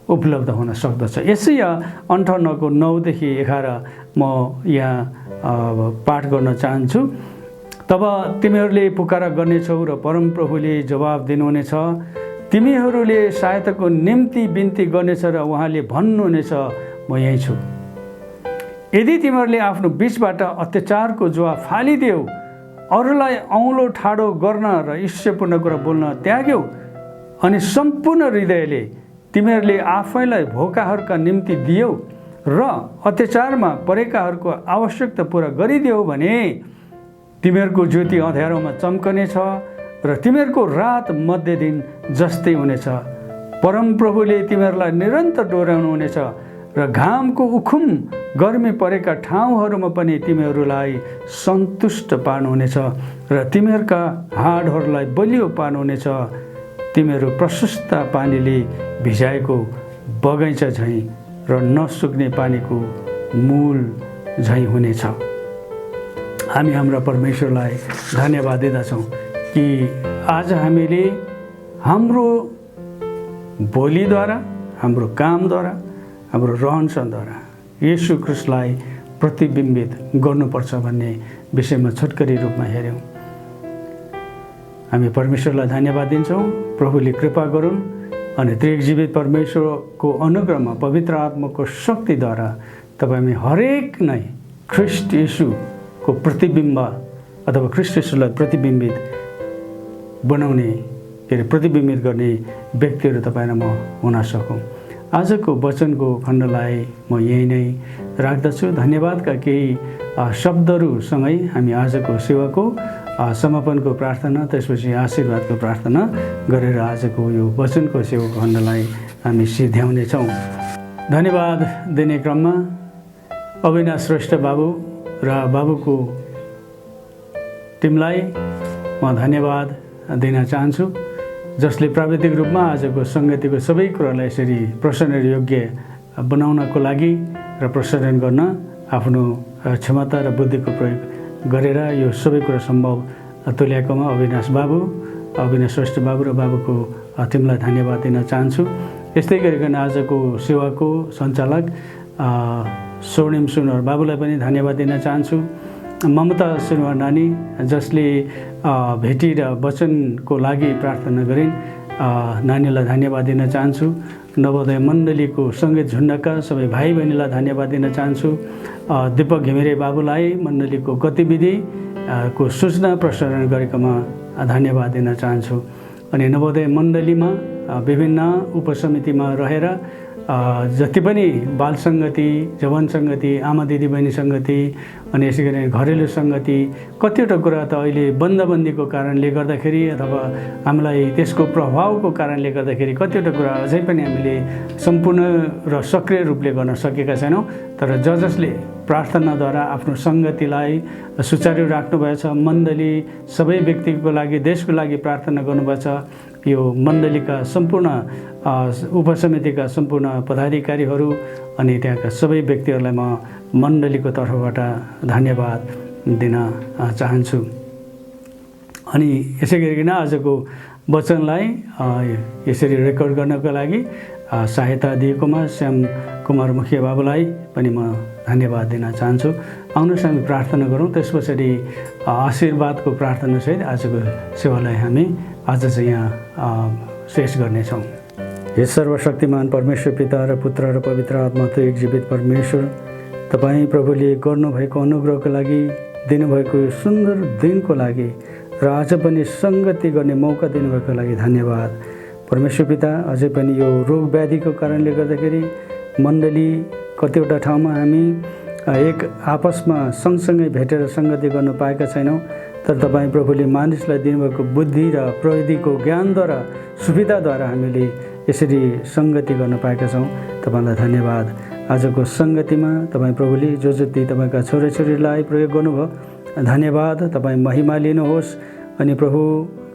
E: उपलब्ध हुन सक्दछ। यशाया 58:9-11 म यहाँ पाठ गर्न चाहन्छु। तब तिमीहरूले पुकारा गर्नेछौ र परमप्रभुले जवाब दिनुहुनेछ। तिमीहरूले सहायताको निम्ति बिन्ती गर्नेछ र उहाँले भन्नुहुनेछ म यहीँ छु। यदि तिमीहरूले आफ्नो बिचबाट अत्याचारको जुवा फालिदेऊ, अरूलाई औँलो ठाडो गर्न र ईर्ष्यापूर्ण कुरा बोल्न त्याग्यौ अनि सम्पूर्ण हृदयले तिमीहरूले आफैलाई भोकाहरूका निम्ति दियौ र अत्याचारमा परेकाहरूको आवश्यकता पुरा गरिदियौ भने तिमीहरूको ज्योति अँध्यारोमा चम्कनेछ र तिमीहरूको रात मध्य दिन जस्तै हुनेछ। परमप्रभुले तिमीहरूलाई निरन्तर डोर्याउनुहुनेछ र घामको उखुम गर्मी परेका ठाउँहरूमा पनि तिमीहरूलाई सन्तुष्ट पार्नुहुनेछ र तिमीहरूका हाडहरूलाई बलियो पार्नुहुनेछ। तिमीहरू प्रशस्त पानीले भिजाएको बगैँचा झैँ र नसुक्ने पानीको मूल झैँ हुनेछ। हामी हाम्रा परमेश्वरलाई धन्यवाद दिँदछौँ कि आज हामीले हाम्रो बोलीद्वारा, हाम्रो कामद्वारा, हाम्रो रहनसहनद्वारा येशू ख्रीष्टलाई प्रतिबिम्बित गर्नुपर्छ भन्ने विषयमा छोटकरी रूपमा हेऱ्यौँ। हामी परमेश्वरलाई धन्यवाद दिन्छौँ। प्रभुले कृपा गरून् अनि त्रिएक जीवित परमेश्वरको अनुग्रहमा पवित्र आत्माको शक्तिद्वारा तपाईँ हरेक नै ख्रीष्ट येशूको प्रतिबिम्ब अथवा ख्रीष्ट येशूलाई प्रतिबिम्बित बनाउने प्रतिबिम्बित गर्ने व्यक्तिहरू तपाईँ र म हुन सकौँ। आजको वचनको खण्डलाई म यही नै राख्दछु। धन्यवादका केही शब्दहरूसँगै हामी आजको सेवाको समापनको प्रार्थना, त्यसपछि आशीर्वादको प्रार्थना गरेर आजको यो वचनको सेवाको खण्डलाई हामी सिध्याउनेछौँ। धन्यवाद दिने क्रममा अविनाश श्रेष्ठ बाबु र बाबुको टिमलाई म धन्यवाद दिन चाहन्छु, जसले प्राविधिक रूपमा आजको सङ्गतिको सबै कुरालाई यसरी प्रसारण योग्य बनाउनको लागि र प्रसारण गर्न आफ्नो क्षमता र बुद्धिको प्रयोग गरेर यो सबै कुरा सम्भव तुल्याएकोमा अविनाश श्रेष्ठ बाबु र बाबुको टिमलाई धन्यवाद दिन चाहन्छु। यस्तै गरिकन आजको सेवाको सञ्चालक स्वर्णिम सुनर बाबुलाई पनि धन्यवाद दिन चाहन्छु। ममता सुनवार नानी जसले भेटी र वचनको लागि प्रार्थना गरिन्, नानीलाई धन्यवाद दिन चाहन्छु। नवोदय मण्डलीको सङ्गीत झुन्डका सबै भाइ बहिनीलाई धन्यवाद दिन चाहन्छु। दीपक घिमिरे बाबुलाई मण्डलीको गतिविधि को सूचना प्रसारण गरेकोमा धन्यवाद दिन चाहन्छु। अनि नवोदय मण्डलीमा विभिन्न उपसमितिमा रहेर जति पनि बाल सङ्गति, जवान सङ्गति, आमा दिदी बहिनी सङ्गति अनि यसै गरी घरेलु सङ्गति, कतिवटा कुरा त अहिले बन्दबन्दीको कारणले गर्दाखेरि अथवा हामीलाई त्यसको प्रभावको कारणले गर्दाखेरि कतिवटा कुरा अझै पनि हामीले सम्पूर्ण र सक्रिय रूपले गर्न सकेका छैनौँ। तर जसले प्रार्थनाद्वारा आफ्नो सङ्गतिलाई सुचारू राख्नुभएछ, मण्डली सबै व्यक्तिको लागि, देशको लागि प्रार्थना गर्नुभएछ। यो मण्डलीका सम्पूर्ण उपसमितिका सम्पूर्ण पदाधिकारीहरू अनि त्यहाँका सबै व्यक्तिहरूलाई म मण्डलीको तर्फबाट धन्यवाद दिन चाहन्छु। अनि यसै गरिकन आजको वचनलाई यसरी रेकर्ड गर्नको लागि सहायता दिएकोमा श्याम कुमार मुखिया बाबुलाई पनि म धन्यवाद दिन चाहन्छु। आउनुहोस् हामी प्रार्थना गरौँ, त्यस पछाडि आशीर्वादको प्रार्थनासहित आजको सेवालाई हामी आज चाहिँ यहाँ शेष गर्नेछौँ। हे सर्वशक्तिमान परमेश्वर पिता र पुत्र र पवित्र आत्मा त एक जीवित परमेश्वर, तपाईँ प्रभुले गर्नुभएको अनुग्रहको लागि, दिनुभएको सुन्दर दिनको लागि र आज पनि सङ्गति गर्ने मौका दिनुभएको लागि धन्यवाद। परमेश्वर पिता, अझै पनि यो रोग व्याधिको कारणले गर्दाखेरि मण्डली कतिवटा ठाउँमा हामी एक आपसमा सँगसँगै भेटेर सङ्गति गर्न पाएका छैनौँ। तर तपाईँ प्रभुले मानिसलाई दिनुभएको बुद्धि र प्रविधिको ज्ञानद्वारा, सुविधाद्वारा हामीले यसरी सङ्गति गर्न पाएका छौँ। तपाईँलाई धन्यवाद। आजको सङ्गतिमा तपाईँ प्रभुले जो जति तपाईँका छोराछोरीलाई प्रयोग गर्नुभयो, धन्यवाद। तपाईँ महिमा लिनुहोस्। अनि प्रभु,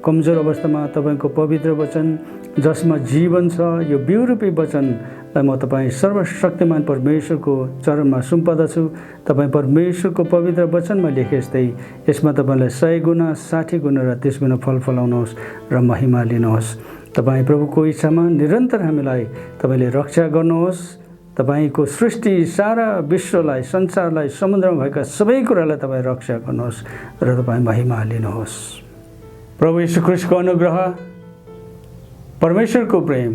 E: कमजोर अवस्थामा तपाईँको पवित्र वचन जसमा जीवन छ, यो बिउरूपी वचनलाई म तपाईँ सर्वशक्तिमान परमेश्वरको चरणमा सुम्पदछु। तपाईँ परमेश्वरको पवित्र वचनमा लेखे जस्तै यसमा तपाईँलाई 100 गुणा, 60 गुणा र 30 गुणा फल फलाउनुहोस् र महिमा लिनुहोस्। तपाईँ प्रभुको इच्छामा निरन्तर हामीलाई तपाईँले रक्षा गर्नुहोस्। तपाईँको सृष्टि, सारा विश्वलाई, संसारलाई, समुद्रमा भएका सबै कुरालाई तपाईँ रक्षा गर्नुहोस् र तपाईँ महिमा लिनुहोस्। प्रभु यीशु ख्रीष्टको अनुग्रह, परमेश्वरको प्रेम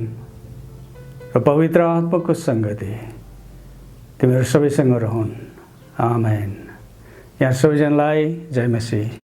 E: र पवित्र आत्माको सङ्गति तिमीहरू सबैसँग रहन्। आमेन। यहाँ सबैजनालाई जय मसीह।